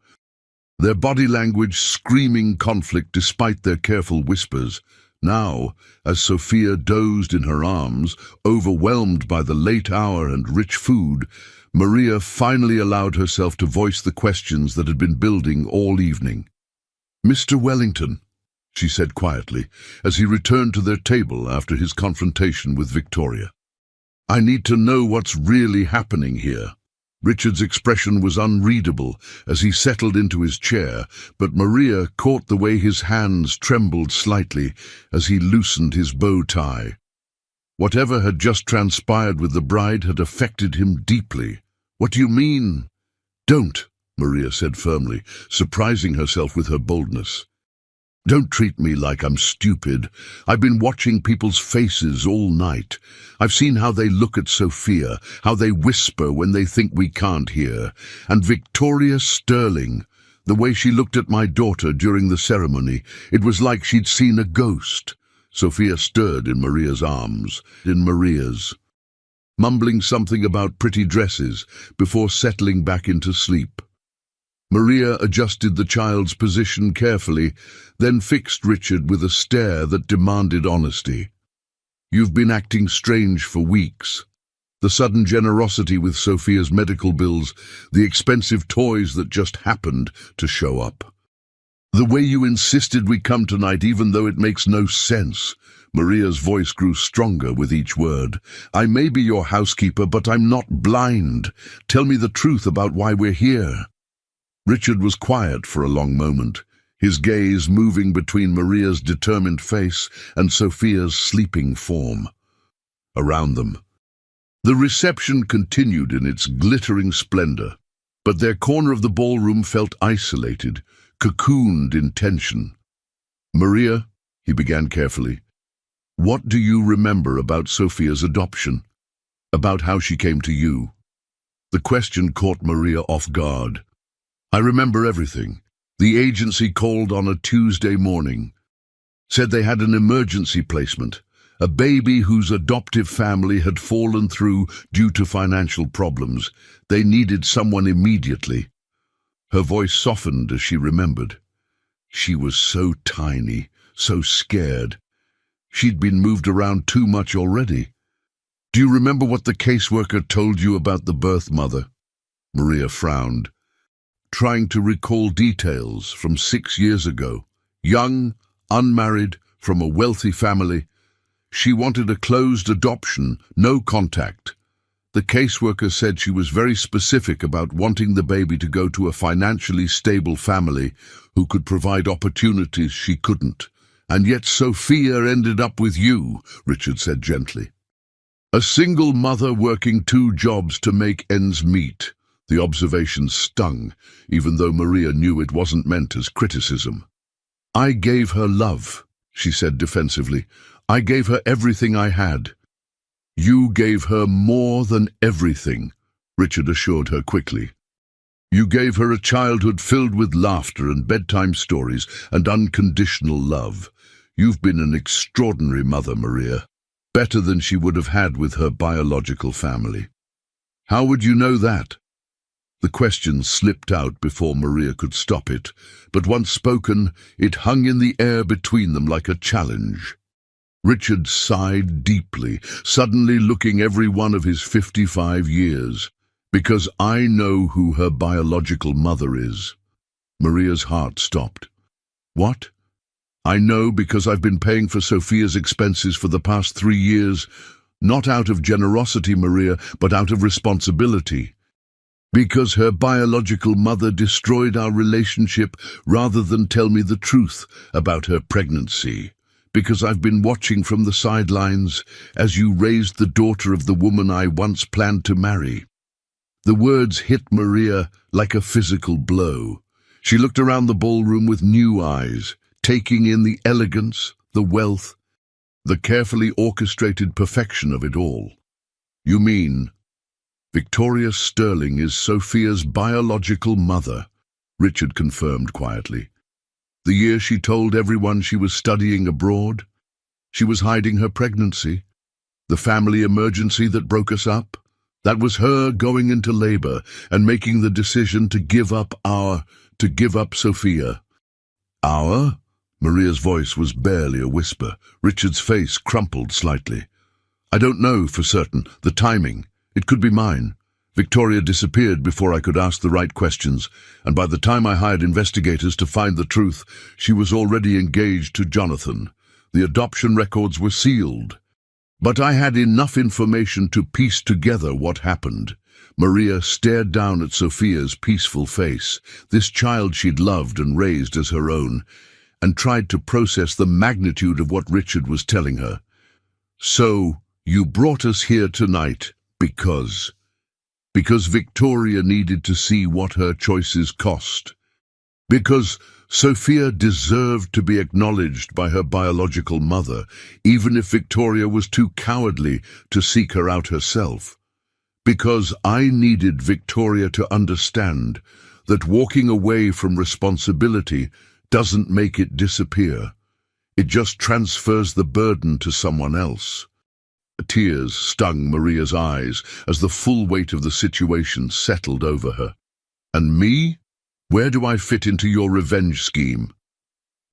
their body language screaming conflict despite their careful whispers. Now, as Sophia dozed in her arms, overwhelmed by the late hour and rich food, Maria finally allowed herself to voice the questions that had been building all evening. "Mr. Wellington," she said quietly, as he returned to their table after his confrontation with Victoria, "I need to know what's really happening here." Richard's expression was unreadable as he settled into his chair, but Maria caught the way his hands trembled slightly as he loosened his bow tie. Whatever had just transpired with the bride had affected him deeply. "What do you mean?" "Don't," Maria said firmly, surprising herself with her boldness. "Don't treat me like I'm stupid. I've been watching people's faces all night. I've seen how they look at Sophia, how they whisper when they think we can't hear. And Victoria Sterling, the way she looked at my daughter during the ceremony, it was like she'd seen a ghost." Sophia stirred in Maria's arms, mumbling something about pretty dresses before settling back into sleep. Maria adjusted the child's position carefully, then fixed Richard with a stare that demanded honesty. "You've been acting strange for weeks. The sudden generosity with Sophia's medical bills, the expensive toys that just happened to show up. The way you insisted we come tonight even though it makes no sense." Maria's voice grew stronger with each word. "I may be your housekeeper, but I'm not blind. Tell me the truth about why we're here." Richard was quiet for a long moment, his gaze moving between Maria's determined face and Sophia's sleeping form. Around them, the reception continued in its glittering splendor, but their corner of the ballroom felt isolated, cocooned in tension. "Maria," he began carefully, "what do you remember about Sophia's adoption? About how she came to you?" The question caught Maria off guard. "I remember everything. The agency called on a Tuesday morning. Said they had an emergency placement, a baby whose adoptive family had fallen through due to financial problems. They needed someone immediately." Her voice softened as she remembered. She was so tiny, so scared. She'd been moved around too much already. "Do you remember what the caseworker told you about the birth mother?" Maria frowned, trying to recall details from 6 years ago. Young, unmarried, from a wealthy family. She wanted a closed adoption, no contact. The caseworker said she was very specific about wanting the baby to go to a financially stable family who could provide opportunities she couldn't. "And yet Sophia ended up with you," Richard said gently. A single mother working 2 jobs to make ends meet. The observation stung, even though Maria knew it wasn't meant as criticism. I gave her love, she said defensively. I gave her everything I had. You gave her more than everything, Richard assured her quickly. You gave her a childhood filled with laughter and bedtime stories and unconditional love. You've been an extraordinary mother, Maria. Better than she would have had with her biological family. How would you know that? The question slipped out before Maria could stop it, but once spoken, it hung in the air between them like a challenge. Richard sighed deeply, suddenly looking every one of his 55 years. Because I know who her biological mother is. Maria's heart stopped. What? I know because I've been paying for Sophia's expenses for the past 3 years, not out of generosity, Maria, but out of responsibility. Because her biological mother destroyed our relationship rather than tell me the truth about her pregnancy. Because I've been watching from the sidelines as you raised the daughter of the woman I once planned to marry. The words hit Maria like a physical blow. She looked around the ballroom with new eyes, taking in the elegance, the wealth, the carefully orchestrated perfection of it all. You mean, Victoria Sterling is Sophia's biological mother, Richard confirmed quietly. The year she told everyone she was studying abroad, she was hiding her pregnancy, the family emergency that broke us up. That was her going into labor and making the decision to give up Sophia. Our? Maria's voice was barely a whisper. Richard's face crumpled slightly. I don't know for certain. The timing. It could be mine. Victoria disappeared before I could ask the right questions, and by the time I hired investigators to find the truth, she was already engaged to Jonathan. The adoption records were sealed. But I had enough information to piece together what happened. Maria stared down at Sophia's peaceful face, this child she'd loved and raised as her own, and tried to process the magnitude of what Richard was telling her. So, you brought us here tonight because Victoria needed to see what her choices cost. Because Sophia deserved to be acknowledged by her biological mother, even if Victoria was too cowardly to seek her out herself. Because I needed Victoria to understand that walking away from responsibility doesn't make it disappear. It just transfers the burden to someone else. Tears stung Maria's eyes as the full weight of the situation settled over her. And me? Where do I fit into your revenge scheme?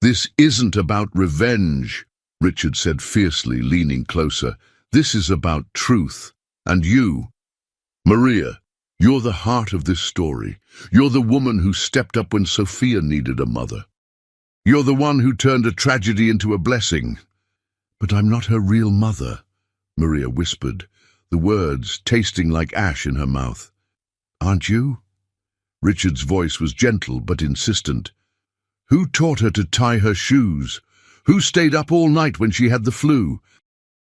This isn't about revenge, Richard said fiercely, leaning closer. This is about truth. And you, Maria, you're the heart of this story. You're the woman who stepped up when Sophia needed a mother. You're the one who turned a tragedy into a blessing. But I'm not her real mother, Maria whispered, the words tasting like ash in her mouth. Aren't you? Richard's voice was gentle but insistent. Who taught her to tie her shoes? Who stayed up all night when she had the flu?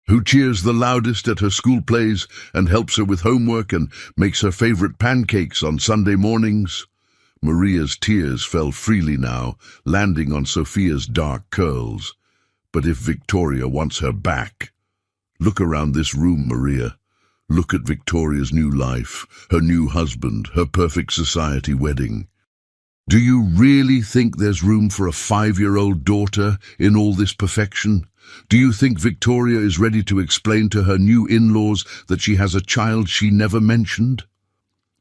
Who cheers the loudest at her school plays and helps her with homework and makes her favorite pancakes on Sunday mornings? Maria's tears fell freely now, landing on Sophia's dark curls. But if Victoria wants her back... Look around this room, Maria. Look at Victoria's new life, her new husband, her perfect society wedding. Do you really think there's room for a 5-year-old daughter in all this perfection? Do you think Victoria is ready to explain to her new in-laws that she has a child she never mentioned?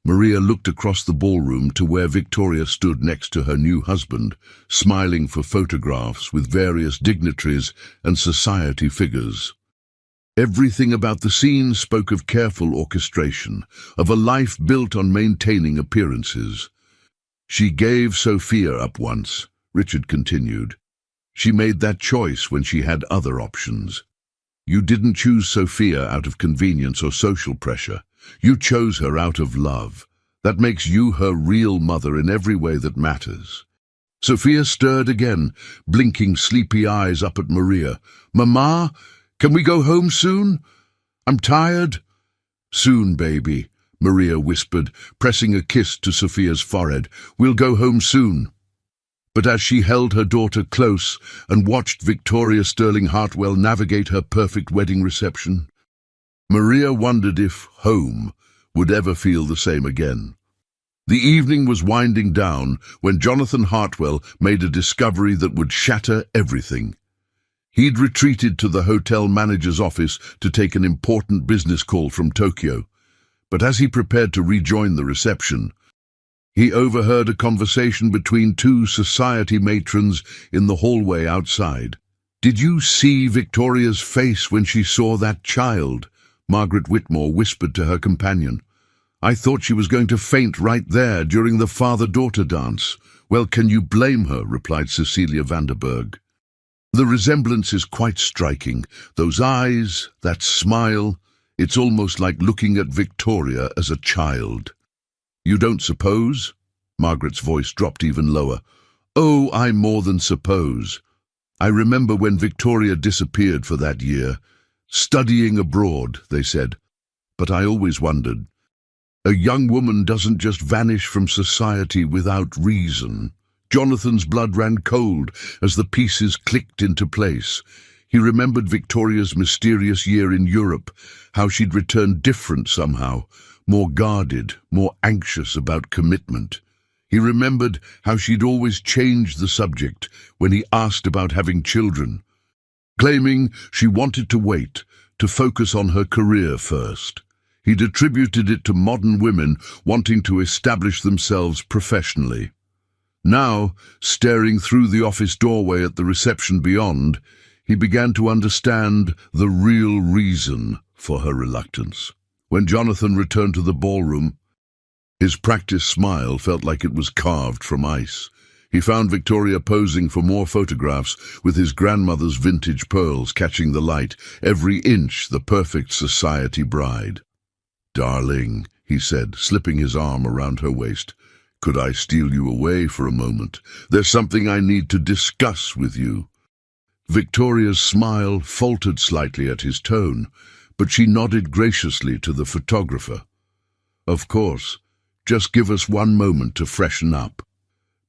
Maria looked across the ballroom to where Victoria stood next to her new husband, smiling for photographs with various dignitaries and society figures. Everything about the scene spoke of careful orchestration, of a life built on maintaining appearances. She gave Sophia up once, Richard continued. She made that choice when she had other options. You didn't choose Sophia out of convenience or social pressure. You chose her out of love. That makes you her real mother in every way that matters. Sophia stirred again, blinking sleepy eyes up at Maria. Mama, can we go home soon? I'm tired." "Soon, baby," Maria whispered, pressing a kiss to Sophia's forehead. "We'll go home soon." But as she held her daughter close and watched Victoria Sterling Hartwell navigate her perfect wedding reception, Maria wondered if home would ever feel the same again. The evening was winding down when Jonathan Hartwell made a discovery that would shatter everything. He'd retreated to the hotel manager's office to take an important business call from Tokyo, but as he prepared to rejoin the reception, he overheard a conversation between two society matrons in the hallway outside. "Did you see Victoria's face when she saw that child?" Margaret Whitmore whispered to her companion. "I thought she was going to faint right there during the father-daughter dance." "Well, can you blame her?" replied Cecilia Vanderberg. "The resemblance is quite striking. Those eyes, that smile, it's almost like looking at Victoria as a child." "You don't suppose?" Margaret's voice dropped even lower. "Oh, I more than suppose. I remember when Victoria disappeared for that year. Studying abroad, they said. But I always wondered. A young woman doesn't just vanish from society without reason." Jonathan's blood ran cold as the pieces clicked into place. He remembered Victoria's mysterious year in Europe, how she'd returned different somehow, more guarded, more anxious about commitment. He remembered how she'd always changed the subject when he asked about having children, claiming she wanted to wait, to focus on her career first. He'd attributed it to modern women wanting to establish themselves professionally. Now, staring through the office doorway at the reception beyond, he began to understand the real reason for her reluctance. When Jonathan returned to the ballroom, his practiced smile felt like it was carved from ice. He found Victoria posing for more photographs with his grandmother's vintage pearls catching the light, every inch the perfect society bride. "Darling," he said, slipping his arm around her waist, "could I steal you away for a moment? There's something I need to discuss with you." Victoria's smile faltered slightly at his tone, but she nodded graciously to the photographer. "Of course, just give us one moment to freshen up."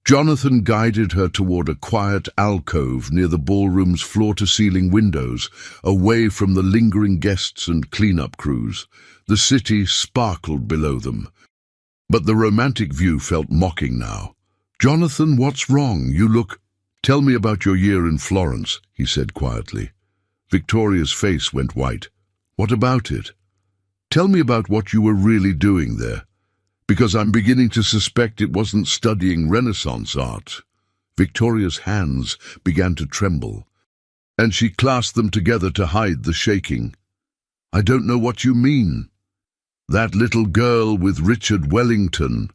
Jonathan guided her toward a quiet alcove near the ballroom's floor-to-ceiling windows, away from the lingering guests and cleanup crews. The city sparkled below them, but the romantic view felt mocking now. "Jonathan, what's wrong? You look—" "Tell me about your year in Florence," he said quietly. Victoria's face went white. "What about it? Tell me about what you were really doing there. Because I'm beginning to suspect it wasn't studying Renaissance art." Victoria's hands began to tremble, and she clasped them together to hide the shaking. "I don't know what you mean." "That little girl with Richard Wellington,"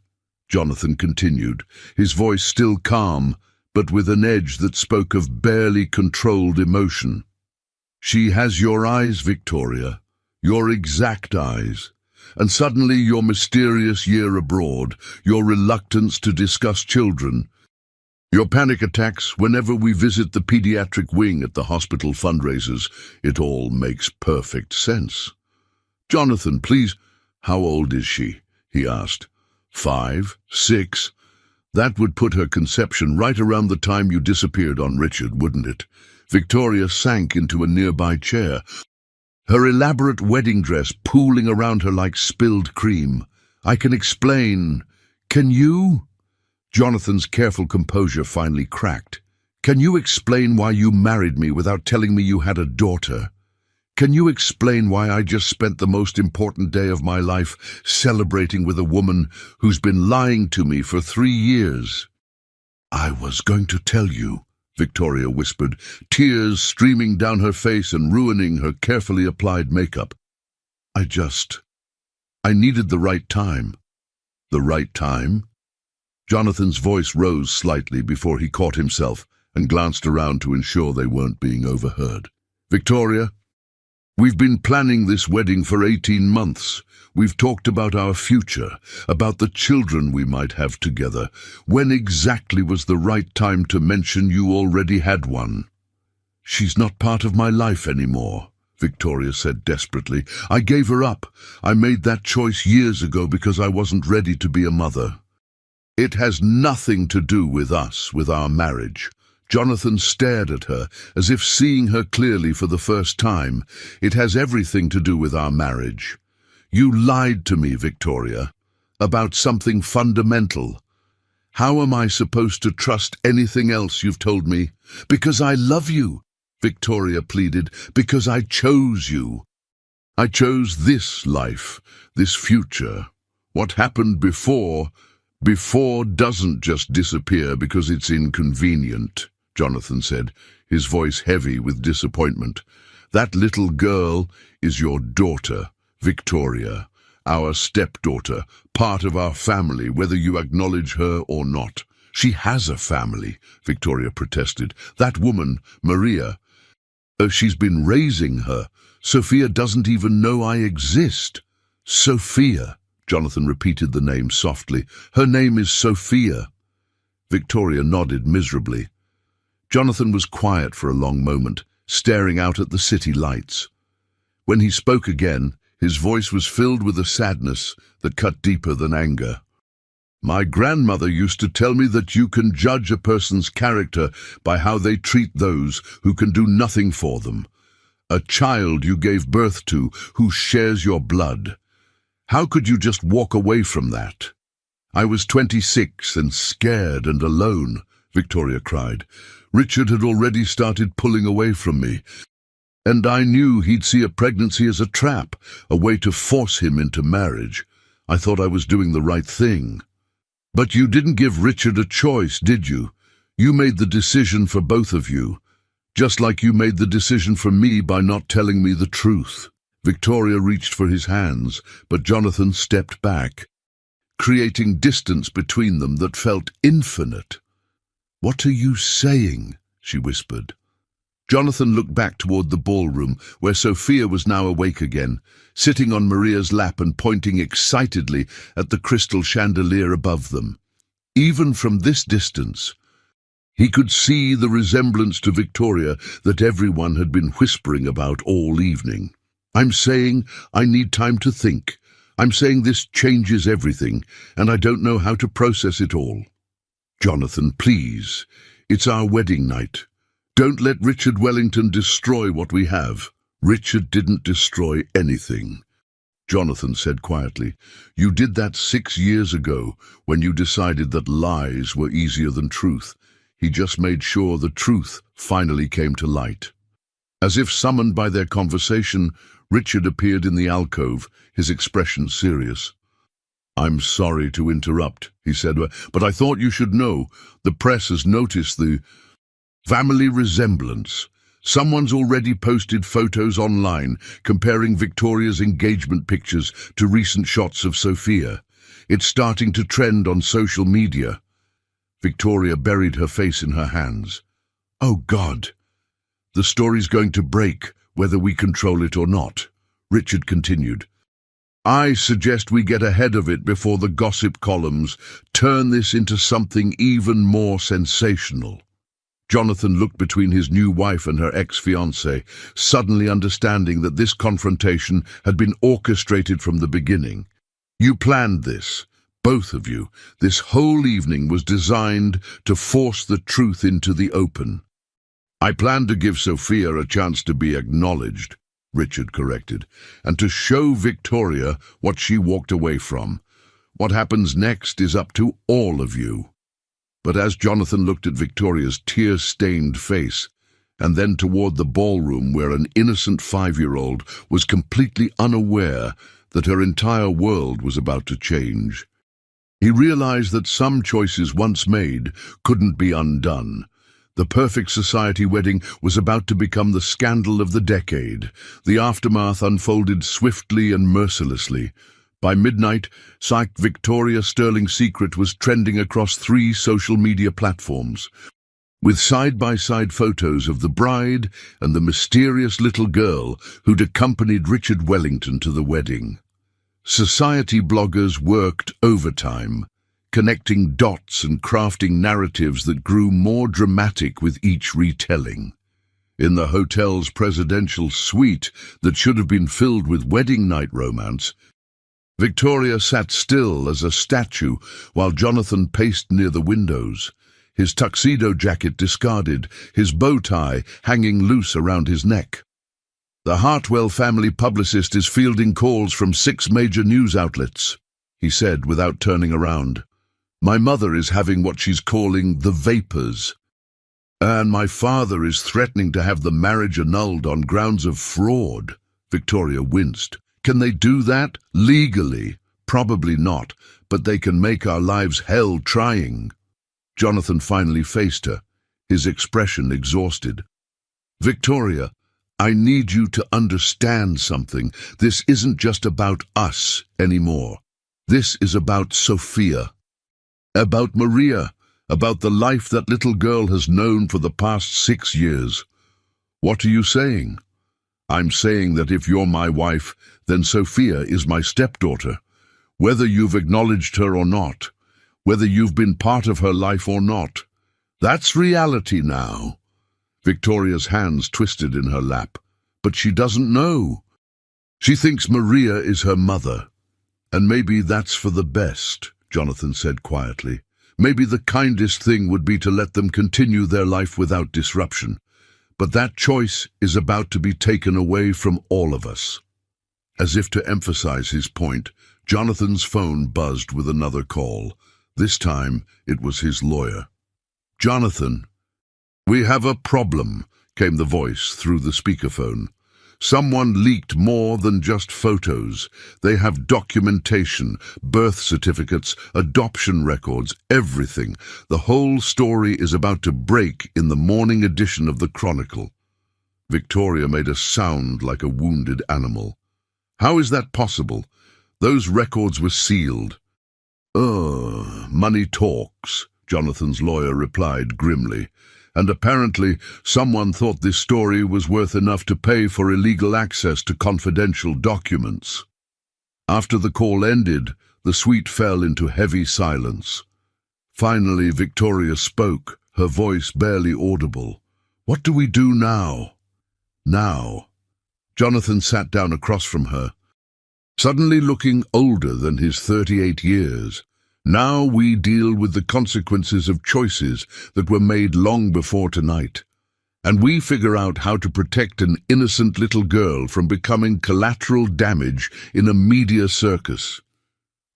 Jonathan continued, his voice still calm, but with an edge that spoke of barely controlled emotion. "She has your eyes, Victoria, your exact eyes. And suddenly your mysterious year abroad, your reluctance to discuss children, your panic attacks whenever we visit the pediatric wing at the hospital fundraisers, it all makes perfect sense." "Jonathan, please—" "How old is she?" he asked. 5, 6. That would put her conception right around the time you disappeared on Richard, wouldn't it? Victoria sank into a nearby chair, her elaborate wedding dress pooling around her like spilled cream. "I can explain. Can you?" Jonathan's careful composure finally cracked. "Can you explain why you married me without telling me you had a daughter? Can you explain why I just spent the most important day of my life celebrating with a woman who's been lying to me for 3 years?" "I was going to tell you," Victoria whispered, tears streaming down her face and ruining her carefully applied makeup. I needed the right time." "The right time?" Jonathan's voice rose slightly before he caught himself and glanced around to ensure they weren't being overheard. "Victoria, we've been planning this wedding for 18 months. We've talked about our future, about the children we might have together. When exactly was the right time to mention you already had one?" "She's not part of my life anymore," Victoria said desperately. "I gave her up. I made that choice years ago because I wasn't ready to be a mother." "It has nothing to do with us, with our marriage." Jonathan stared at her, as if seeing her clearly for the first time. "It has everything to do with our marriage. You lied to me, Victoria, about something fundamental. How am I supposed to trust anything else you've told me?" "Because I love you," Victoria pleaded, "because I chose you. I chose this life, this future. What happened before doesn't just disappear because it's inconvenient," Jonathan said, his voice heavy with disappointment. "That little girl is your daughter, Victoria, our stepdaughter, part of our family, whether you acknowledge her or not." "She has a family," Victoria protested. "That woman, Maria, she's been raising her. Sophia doesn't even know I exist." "Sophia," Jonathan repeated the name softly. "Her name is Sophia." Victoria nodded miserably. Jonathan was quiet for a long moment, staring out at the city lights. When he spoke again, his voice was filled with a sadness that cut deeper than anger. "My grandmother used to tell me that you can judge a person's character by how they treat those who can do nothing for them. A child you gave birth to who shares your blood. How could you just walk away from that?" "I was 26 and scared and alone," Victoria cried. "Richard had already started pulling away from me. And I knew he'd see a pregnancy as a trap, a way to force him into marriage. I thought I was doing the right thing." "But you didn't give Richard a choice, did you? You made the decision for both of you, just like you made the decision for me by not telling me the truth." Victoria reached for his hands, but Jonathan stepped back, creating distance between them that felt infinite. "What are you saying?" she whispered. Jonathan looked back toward the ballroom, where Sophia was now awake again, sitting on Maria's lap and pointing excitedly at the crystal chandelier above them. Even from this distance, he could see the resemblance to Victoria that everyone had been whispering about all evening. "I'm saying I need time to think. I'm saying this changes everything, and I don't know how to process it all." "Jonathan, please. It's our wedding night. Don't let Richard Wellington destroy what we have." "Richard didn't destroy anything," Jonathan said quietly. "You did that 6 years ago when you decided that lies were easier than truth. He just made sure the truth finally came to light." As if summoned by their conversation, Richard appeared in the alcove, his expression serious. "I'm sorry to interrupt," he said, "but I thought you should know. The press has noticed the family resemblance. Someone's already posted photos online comparing Victoria's engagement pictures to recent shots of Sophia. It's starting to trend on social media." Victoria buried her face in her hands. "Oh God! The story's going to break, whether we control it or not," Richard continued. "I suggest we get ahead of it before the gossip columns turn this into something even more sensational." Jonathan looked between his new wife and her ex-fiancé, suddenly understanding that this confrontation had been orchestrated from the beginning. "You planned this, both of you. This whole evening was designed to force the truth into the open." "I planned to give Sophia a chance to be acknowledged," Richard corrected, "and to show Victoria what she walked away from. What happens next is up to all of you." But as Jonathan looked at Victoria's tear-stained face, and then toward the ballroom where an innocent 5-year-old was completely unaware that her entire world was about to change, he realized that some choices once made couldn't be undone. The perfect society wedding was about to become the scandal of the decade. The aftermath unfolded swiftly and mercilessly. By midnight, Victoria Sterling's secret was trending across 3 social media platforms, with side-by-side photos of the bride and the mysterious little girl who'd accompanied Richard Wellington to the wedding. Society bloggers worked overtime, connecting dots and crafting narratives that grew more dramatic with each retelling. In the hotel's presidential suite that should have been filled with wedding night romance, Victoria sat still as a statue while Jonathan paced near the windows, his tuxedo jacket discarded, his bow tie hanging loose around his neck. "The Hartwell family publicist is fielding calls from 6 major news outlets," he said without turning around. "My mother is having what she's calling the vapors. And my father is threatening to have the marriage annulled on grounds of fraud." Victoria winced. "Can they do that? Legally? Probably not, but they can make our lives hell trying." Jonathan finally faced her, his expression exhausted. "Victoria, I need you to understand something. This isn't just about us anymore. This is about Sophia. About Maria. About the life that little girl has known for the past 6 years. What are you saying?" "I'm saying that if you're my wife, then Sophia is my stepdaughter. Whether you've acknowledged her or not, whether you've been part of her life or not. That's reality now." Victoria's hands twisted in her lap. "But she doesn't know. She thinks Maria is her mother. And maybe that's for the best," Jonathan said quietly. "Maybe the kindest thing would be to let them continue their life without disruption. But that choice is about to be taken away from all of us." As if to emphasize his point, Jonathan's phone buzzed with another call. This time, it was his lawyer. "Jonathan, we have a problem," came the voice through the speakerphone. "Someone leaked more than just photos. They have documentation, birth certificates, adoption records, everything. The whole story is about to break in the morning edition of the Chronicle." Victoria made a sound like a wounded animal. "How is that possible? Those records were sealed." Money talks," Jonathan's lawyer replied grimly. "And apparently someone thought this story was worth enough to pay for illegal access to confidential documents." After the call ended, the suite fell into heavy silence. Finally, Victoria spoke, her voice barely audible. "What do we do now?" "Now?" Jonathan sat down across from her, suddenly looking older than his 38 years. "Now we deal with the consequences of choices that were made long before tonight. And we figure out how to protect an innocent little girl from becoming collateral damage in a media circus."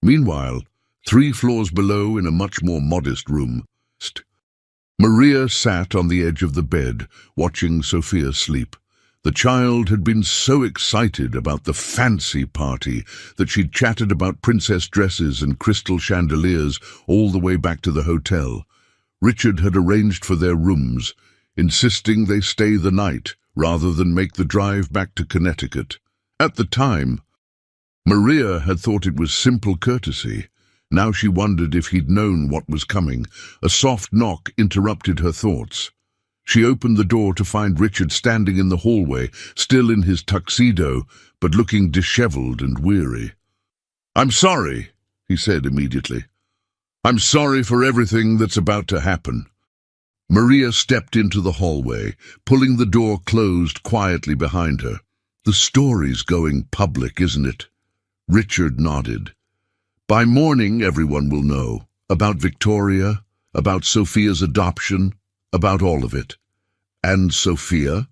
Meanwhile, 3 floors below in a much more modest room, Maria sat on the edge of the bed, watching Sophia sleep. The child had been so excited about the fancy party that she'd chatted about princess dresses and crystal chandeliers all the way back to the hotel. Richard had arranged for their rooms, insisting they stay the night rather than make the drive back to Connecticut. At the time, Maria had thought it was simple courtesy. Now she wondered if he'd known what was coming. A soft knock interrupted her thoughts. She opened the door to find Richard standing in the hallway, still in his tuxedo, but looking disheveled and weary. "I'm sorry," he said immediately. "I'm sorry for everything that's about to happen." Maria stepped into the hallway, pulling the door closed quietly behind her. "The story's going public, isn't it?" Richard nodded. "By morning, everyone will know. About Victoria, about Sophia's adoption, about all of it." "And Sophia?"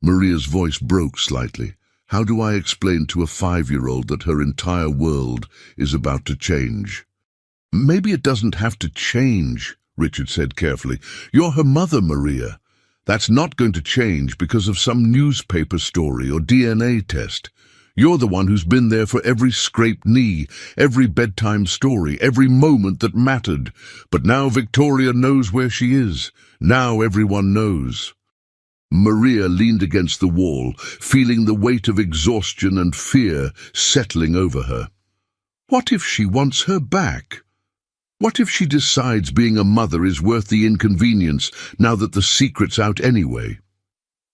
Maria's voice broke slightly. "How do I explain to a 5-year-old that her entire world is about to change?" "Maybe it doesn't have to change," Richard said carefully. "You're her mother, Maria. That's not going to change because of some newspaper story or DNA test. You're the one who's been there for every scraped knee, every bedtime story, every moment that mattered. But now Victoria knows where she is. Now everyone knows." Maria leaned against the wall, feeling the weight of exhaustion and fear settling over her. What if she wants her back? What if she decides being a mother is worth the inconvenience now that the secret's out anyway?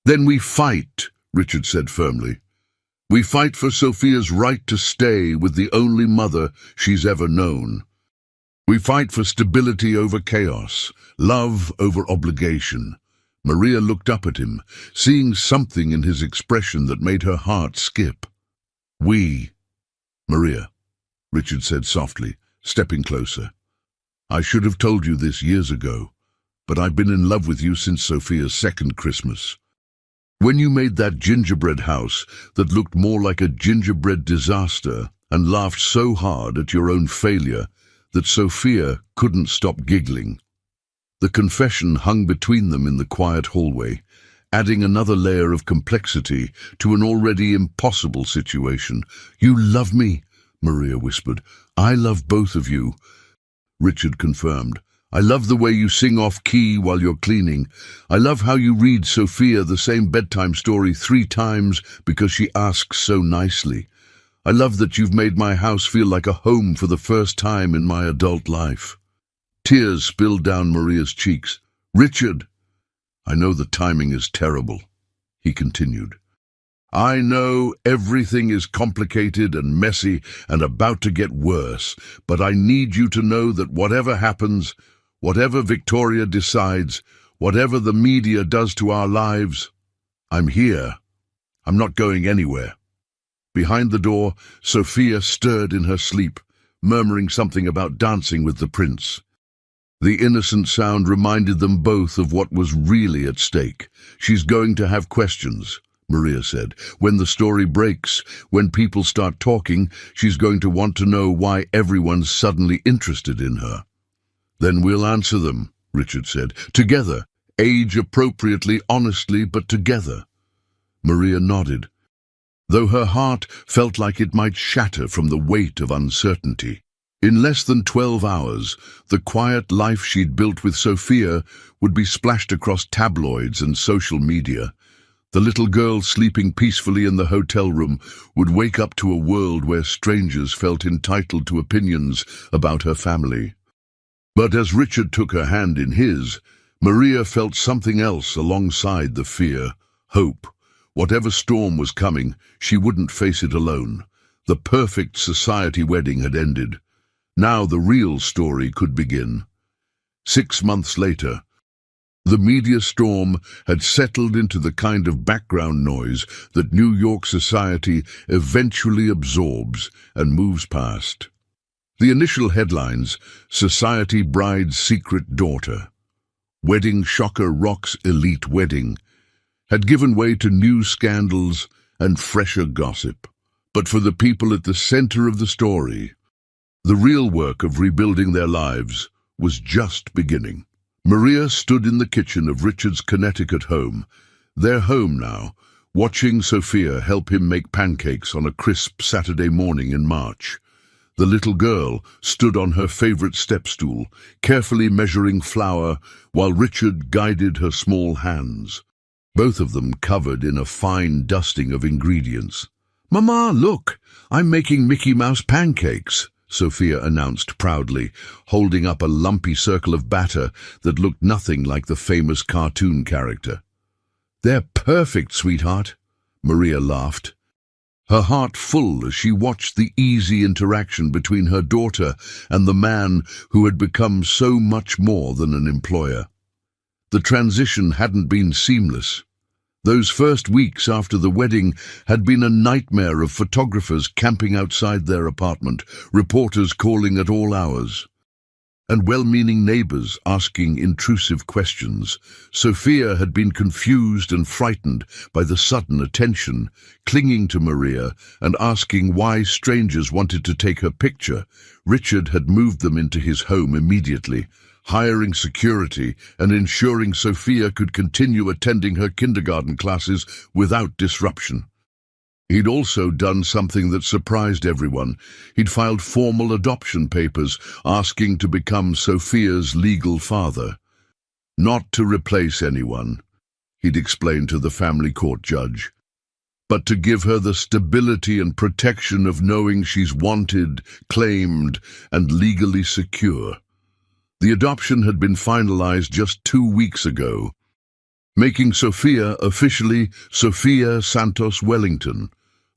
"Then we fight," Richard said firmly. "We fight for Sophia's right to stay with the only mother she's ever known. We fight for stability over chaos, love over obligation. Maria looked up at him, seeing something in his expression that made her heart skip. "We, Maria," Richard said softly, stepping closer. "I should have told you this years ago, but I've been in love with you since Sophia's second Christmas. When you made that gingerbread house that looked more like a gingerbread disaster and laughed so hard at your own failure that Sophia couldn't stop giggling." The confession hung between them in the quiet hallway, adding another layer of complexity to an already impossible situation. "You love me," Maria whispered. "I love both of you," Richard confirmed. "I love the way you sing off-key while you're cleaning. I love how you read Sophia the same bedtime story 3 times because she asks so nicely. I love that you've made my house feel like a home for the first time in my adult life." Tears spilled down Maria's cheeks. "Richard, I know the timing is terrible," he continued. "I know everything is complicated and messy and about to get worse, but I need you to know that whatever happens, whatever Victoria decides, whatever the media does to our lives, I'm here. I'm not going anywhere." Behind the door, Sophia stirred in her sleep, murmuring something about dancing with the prince. The innocent sound reminded them both of what was really at stake. "She's going to have questions," Maria said. "When the story breaks, when people start talking, she's going to want to know why everyone's suddenly interested in her." "Then we'll answer them," Richard said. "Together, age-appropriately, honestly, but together." Maria nodded, though her heart felt like it might shatter from the weight of uncertainty. In less than 12 hours, the quiet life she'd built with Sophia would be splashed across tabloids and social media. The little girl sleeping peacefully in the hotel room would wake up to a world where strangers felt entitled to opinions about her family. But as Richard took her hand in his, Maria felt something else alongside the fear: hope. Whatever storm was coming, she wouldn't face it alone. The perfect society wedding had ended. Now the real story could begin. 6 months later, the media storm had settled into the kind of background noise that New York society eventually absorbs and moves past. The initial headlines: "Society Bride's Secret Daughter," "Wedding Shocker Rocks Elite Wedding," had given way to new scandals and fresher gossip. But for the people at the center of the story, the real work of rebuilding their lives was just beginning. Maria stood in the kitchen of Richard's Connecticut home, their home now, watching Sophia help him make pancakes on a crisp Saturday morning in March. The little girl stood on her favorite step stool, carefully measuring flour while Richard guided her small hands, both of them covered in a fine dusting of ingredients. "Mama, look, I'm making Mickey Mouse pancakes," Sophia announced proudly, holding up a lumpy circle of batter that looked nothing like the famous cartoon character. "They're perfect, sweetheart," Maria laughed, her heart full as she watched the easy interaction between her daughter and the man who had become so much more than an employer. The transition hadn't been seamless. Those first weeks after the wedding had been a nightmare of photographers camping outside their apartment, reporters calling at all hours, and well-meaning neighbors asking intrusive questions. Sophia had been confused and frightened by the sudden attention, clinging to Maria and asking why strangers wanted to take her picture. Richard had moved them into his home immediately, hiring security and ensuring Sophia could continue attending her kindergarten classes without disruption. He'd also done something that surprised everyone. He'd filed formal adoption papers asking to become Sophia's legal father. Not to replace anyone, he'd explained to the family court judge, but to give her the stability and protection of knowing she's wanted, claimed, and legally secure. The adoption had been finalized just 2 weeks ago, making Sophia officially Sophia Santos Wellington,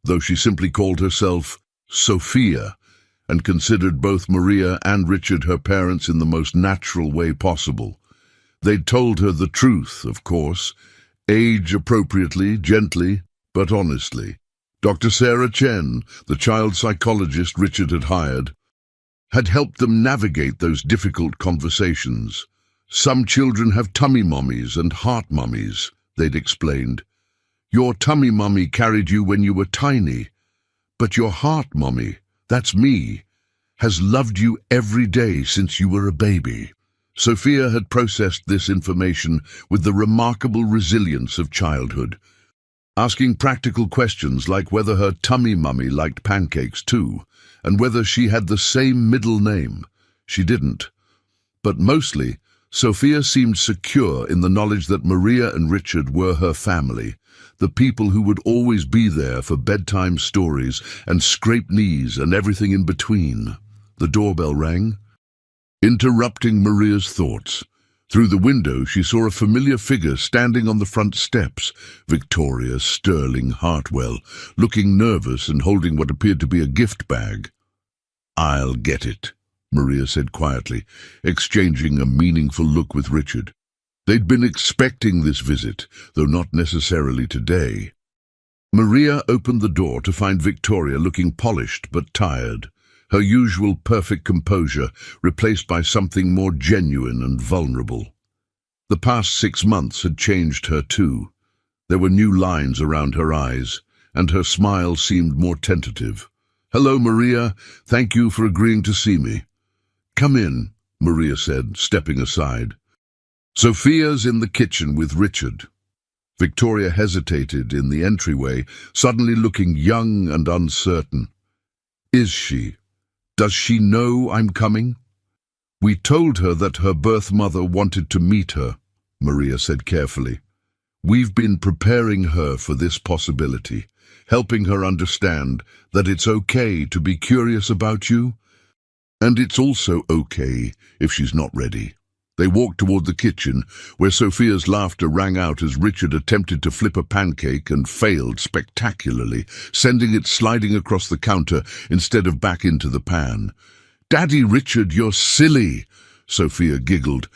though she simply called herself Sophia and considered both Maria and Richard her parents in the most natural way possible. They'd told her the truth, of course, age appropriately, gently, but honestly. Dr. Sarah Chen, the child psychologist Richard had hired, had helped them navigate those difficult conversations. Some children have tummy mummies and heart mummies, they'd explained. Your tummy mummy carried you when you were tiny, but your heart mummy, that's me, has loved you every day since you were a baby. Sophia had processed this information with the remarkable resilience of childhood, asking practical questions like whether her tummy mummy liked pancakes too, and whether she had the same middle name. She didn't. But mostly, Sophia seemed secure in the knowledge that Maria and Richard were her family, the people who would always be there for bedtime stories and scraped knees and everything in between. The doorbell rang, interrupting Maria's thoughts. Through the window, she saw a familiar figure standing on the front steps, Victoria Sterling Hartwell, looking nervous and holding what appeared to be a gift bag. "I'll get it," Maria said quietly, exchanging a meaningful look with Richard. They'd been expecting this visit, though not necessarily today. Maria opened the door to find Victoria looking polished but tired, her usual perfect composure replaced by something more genuine and vulnerable. The past 6 months had changed her too. There were new lines around her eyes, and her smile seemed more tentative. "Hello, Maria. Thank you for agreeing to see me." "Come in," Maria said, stepping aside. "Sophia's in the kitchen with Richard." Victoria hesitated in the entryway, suddenly looking young and uncertain. "Is she? Does she know I'm coming?" "We told her that her birth mother wanted to meet her," Maria said carefully. "We've been preparing her for this possibility, helping her understand that it's okay to be curious about you, and it's also okay if she's not ready." They walked toward the kitchen, where Sophia's laughter rang out as Richard attempted to flip a pancake and failed spectacularly, sending it sliding across the counter instead of back into the pan. "Daddy Richard, you're silly," Sophia giggled.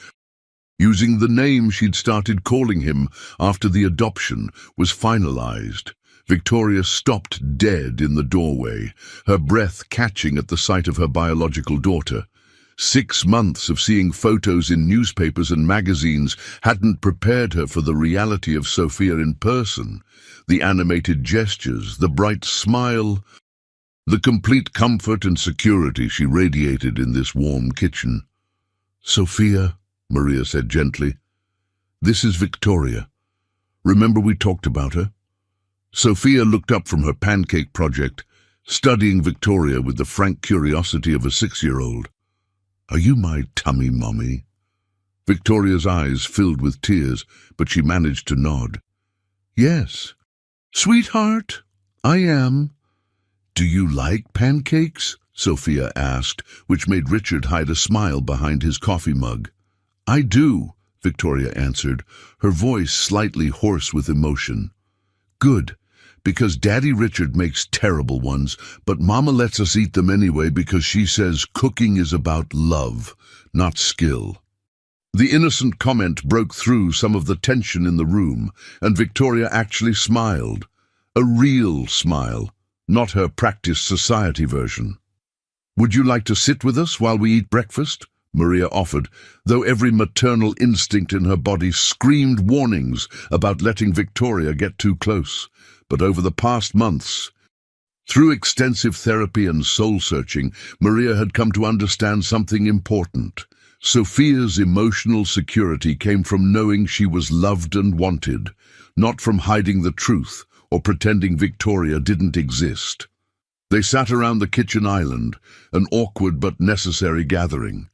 Using the name she'd started calling him after the adoption was finalized. Victoria stopped dead in the doorway, her breath catching at the sight of her biological daughter. 6 months of seeing photos in newspapers and magazines hadn't prepared her for the reality of Sophia in person. The animated gestures, the bright smile, the complete comfort and security she radiated in this warm kitchen. "Sophia," Maria said gently, "this is Victoria. Remember we talked about her?" Sophia looked up from her pancake project, studying Victoria with the frank curiosity of a 6-year-old. "Are you my tummy mummy?" Victoria's eyes filled with tears, but she managed to nod. "Yes. Sweetheart, I am." "Do you like pancakes?" Sophia asked, which made Richard hide a smile behind his coffee mug. "I do," Victoria answered, her voice slightly hoarse with emotion. "Good, because Daddy Richard makes terrible ones, but Mama lets us eat them anyway because she says cooking is about love, not skill." The innocent comment broke through some of the tension in the room, and Victoria actually smiled. A real smile, not her practiced society version. "Would you like to sit with us while we eat breakfast?" Maria offered, though every maternal instinct in her body screamed warnings about letting Victoria get too close. But over the past months, through extensive therapy and soul-searching, Maria had come to understand something important. Sophia's emotional security came from knowing she was loved and wanted, not from hiding the truth or pretending Victoria didn't exist. They sat around the kitchen island, an awkward but necessary gathering.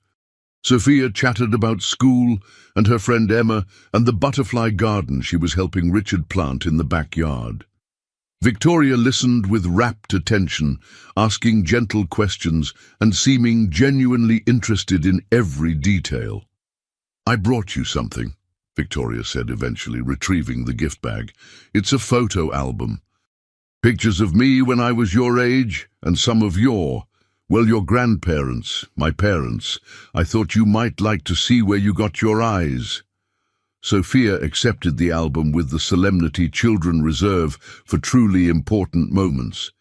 Sophia chatted about school and her friend Emma and the butterfly garden she was helping Richard plant in the backyard. Victoria listened with rapt attention, asking gentle questions and seeming genuinely interested in every detail. "I brought you something," Victoria said, eventually retrieving the gift bag. "It's a photo album. Pictures of me when I was your age and some of your grandparents, my parents. I thought you might like to see where you got your eyes." Sophia accepted the album with the solemnity children reserve for truly important moments.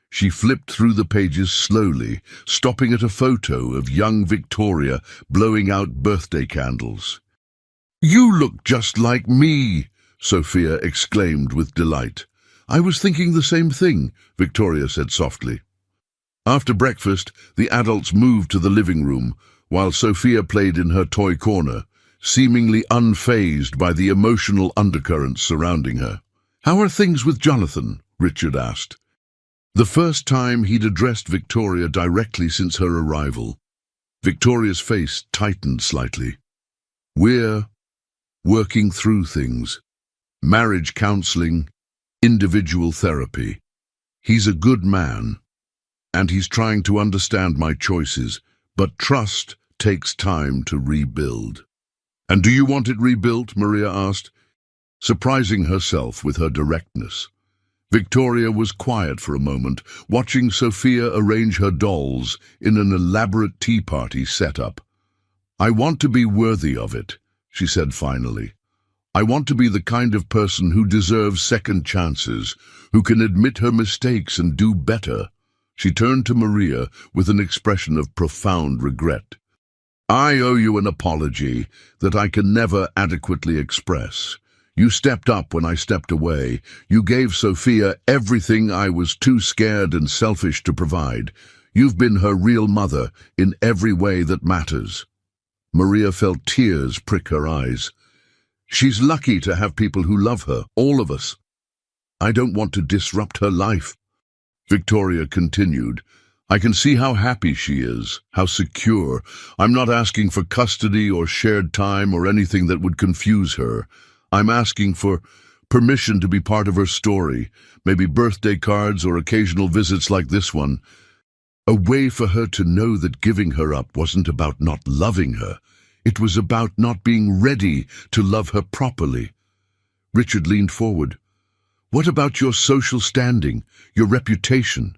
She flipped through the pages slowly, stopping at a photo of young Victoria blowing out birthday candles. "You look just like me," Sophia exclaimed with delight. "I was thinking the same thing," Victoria said softly. After breakfast, the adults moved to the living room, while Sophia played in her toy corner, seemingly unfazed by the emotional undercurrents surrounding her. "How are things with Jonathan?" Richard asked. The first time he'd addressed Victoria directly since her arrival. Victoria's face tightened slightly. "We're working through things. Marriage counseling, individual therapy. He's a good man, and he's trying to understand my choices, but trust takes time to rebuild." "And do you want it rebuilt?" Maria asked, surprising herself with her directness. Victoria was quiet for a moment, watching Sophia arrange her dolls in an elaborate tea party setup. "I want to be worthy of it," she said finally. "I want to be the kind of person who deserves second chances, who can admit her mistakes and do better." She turned to Maria with an expression of profound regret. "I owe you an apology that I can never adequately express. You stepped up when I stepped away. You gave Sophia everything I was too scared and selfish to provide. You've been her real mother in every way that matters." Maria felt tears prick her eyes. "She's lucky to have people who love her, all of us. I don't want to disrupt her life." Victoria continued, "I can see how happy she is, how secure. I'm not asking for custody or shared time or anything that would confuse her. I'm asking for permission to be part of her story, maybe birthday cards or occasional visits like this one. A way for her to know that giving her up wasn't about not loving her. It was about not being ready to love her properly." Richard leaned forward. "What about your social standing, your reputation?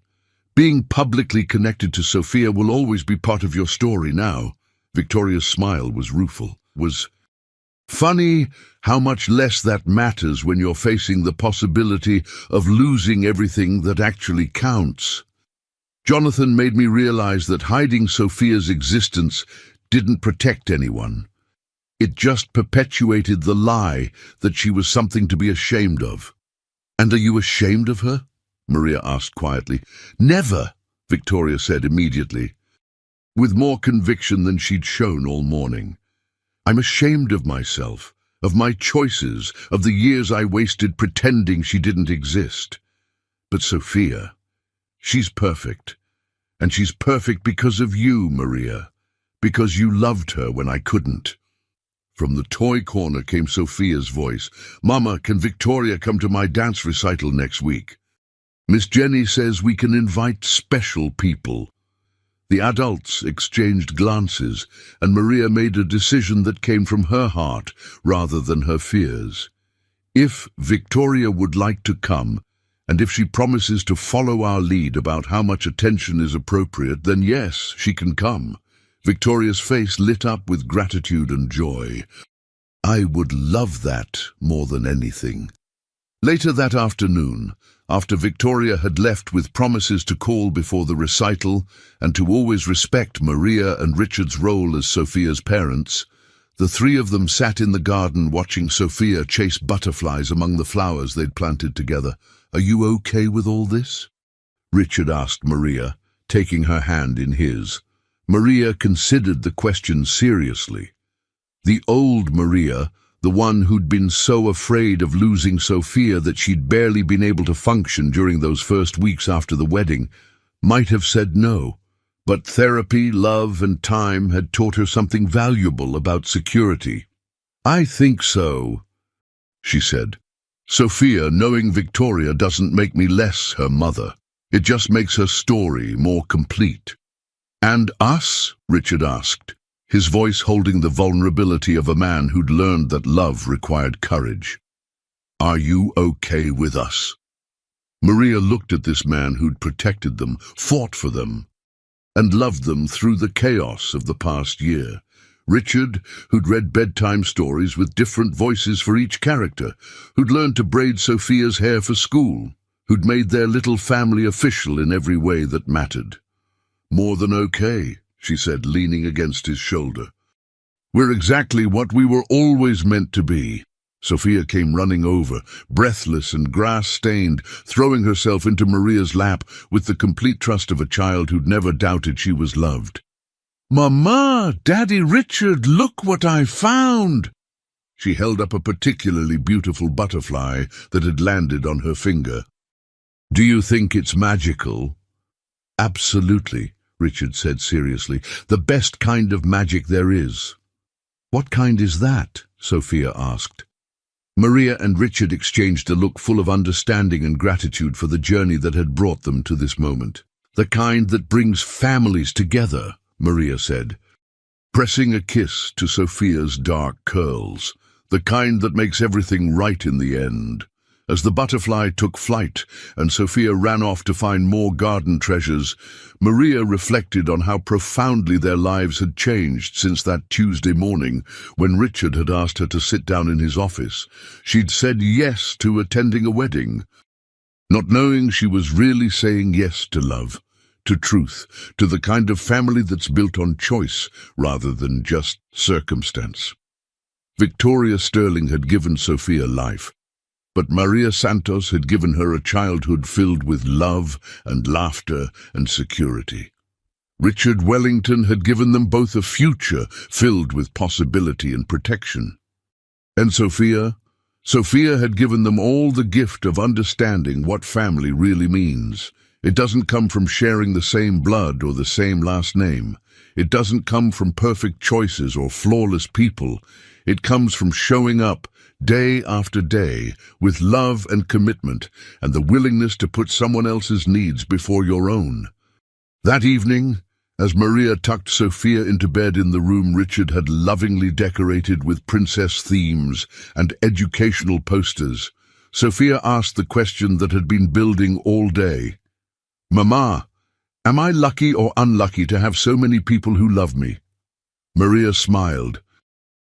Being publicly connected to Sophia will always be part of your story now." Victoria's smile was rueful. Was funny how much less that matters when you're facing the possibility of losing everything that actually counts. "Jonathan made me realize that hiding Sophia's existence didn't protect anyone. It just perpetuated the lie that she was something to be ashamed of." "And are you ashamed of her?" Maria asked quietly. "Never," Victoria said immediately, with more conviction than she'd shown all morning. "I'm ashamed of myself, of my choices, of the years I wasted pretending she didn't exist. But Sophia, she's perfect. And she's perfect because of you, Maria, because you loved her when I couldn't." From the toy corner came Sophia's voice. "Mama, can Victoria come to my dance recital next week? Miss Jenny says we can invite special people." The adults exchanged glances, and Maria made a decision that came from her heart rather than her fears. If Victoria would like to come, and if she promises to follow our lead about how much attention is appropriate, then yes, she can come. Victoria's face lit up with gratitude and joy. "I would love that more than anything." Later that afternoon, after Victoria had left with promises to call before the recital and to always respect Maria and Richard's role as Sophia's parents, the three of them sat in the garden watching Sophia chase butterflies among the flowers they'd planted together. "Are you okay with all this?" Richard asked Maria, taking her hand in his. Maria considered the question seriously. The old Maria, the one who'd been so afraid of losing Sophia that she'd barely been able to function during those first weeks after the wedding, might have said no. But therapy, love, and time had taught her something valuable about security. "I think so," she said. "Sophia, knowing Victoria doesn't make me less her mother. It just makes her story more complete." "And us?" Richard asked, his voice holding the vulnerability of a man who'd learned that love required courage. "Are you okay with us?" Maria looked at this man who'd protected them, fought for them, and loved them through the chaos of the past year. Richard, who'd read bedtime stories with different voices for each character, who'd learned to braid Sophia's hair for school, who'd made their little family official in every way that mattered. "More than okay," she said, leaning against his shoulder. "We're exactly what we were always meant to be." Sophia came running over, breathless and grass-stained, throwing herself into Maria's lap with the complete trust of a child who'd never doubted she was loved. "Mama, Daddy Richard, look what I found!" She held up a particularly beautiful butterfly that had landed on her finger. "Do you think it's magical?" "Absolutely," Richard said seriously. "The best kind of magic there is." "What kind is that?" Sophia asked. Maria and Richard exchanged a look full of understanding and gratitude for the journey that had brought them to this moment. "The kind that brings families together," Maria said, pressing a kiss to Sophia's dark curls. "The kind that makes everything right in the end." As the butterfly took flight and Sophia ran off to find more garden treasures, Maria reflected on how profoundly their lives had changed since that Tuesday morning when Richard had asked her to sit down in his office. She'd said yes to attending a wedding, not knowing she was really saying yes to love, to truth, to the kind of family that's built on choice rather than just circumstance. Victoria Sterling had given Sophia life, but Maria Santos had given her a childhood filled with love and laughter and security. Richard Wellington had given them both a future filled with possibility and protection. And Sophia had given them all the gift of understanding what family really means. It doesn't come from sharing the same blood or the same last name. It doesn't come from perfect choices or flawless people. It comes from showing up day after day with love and commitment and the willingness to put someone else's needs before your own. That evening, as Maria tucked Sophia into bed in the room Richard had lovingly decorated with princess themes and educational posters, Sophia asked the question that had been building all day. "Mama, am I lucky or unlucky to have so many people who love me?" Maria smiled,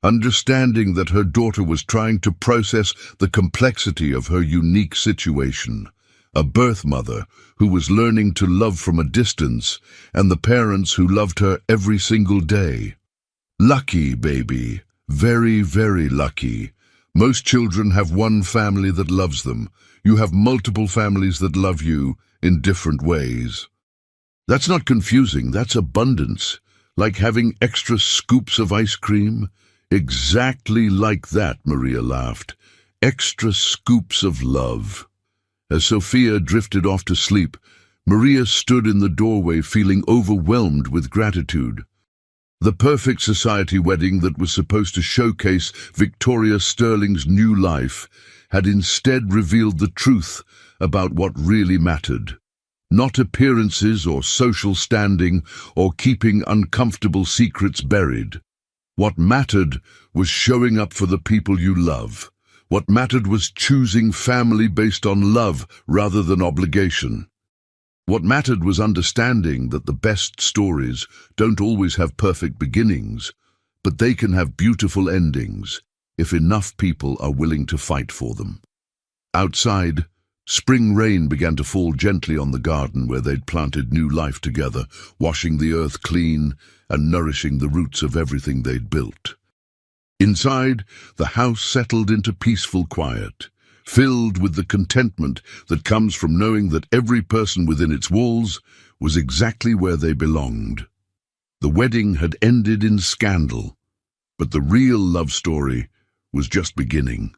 understanding that her daughter was trying to process the complexity of her unique situation. A birth mother who was learning to love from a distance, and the parents who loved her every single day. "Lucky, baby. Very, very lucky. Most children have one family that loves them. You have multiple families that love you in different ways." "That's not confusing, that's abundance. Like having extra scoops of ice cream." "Exactly like that," Maria laughed. "Extra scoops of love." As Sophia drifted off to sleep, Maria stood in the doorway feeling overwhelmed with gratitude. The perfect society wedding that was supposed to showcase Victoria Sterling's new life had instead revealed the truth about what really mattered. Not appearances or social standing or keeping uncomfortable secrets buried. What mattered was showing up for the people you love. What mattered was choosing family based on love rather than obligation. What mattered was understanding that the best stories don't always have perfect beginnings, but they can have beautiful endings if enough people are willing to fight for them. Outside, spring rain began to fall gently on the garden where they'd planted new life together, washing the earth clean and nourishing the roots of everything they'd built. Inside, the house settled into peaceful quiet, filled with the contentment that comes from knowing that every person within its walls was exactly where they belonged. The wedding had ended in scandal, but the real love story was just beginning.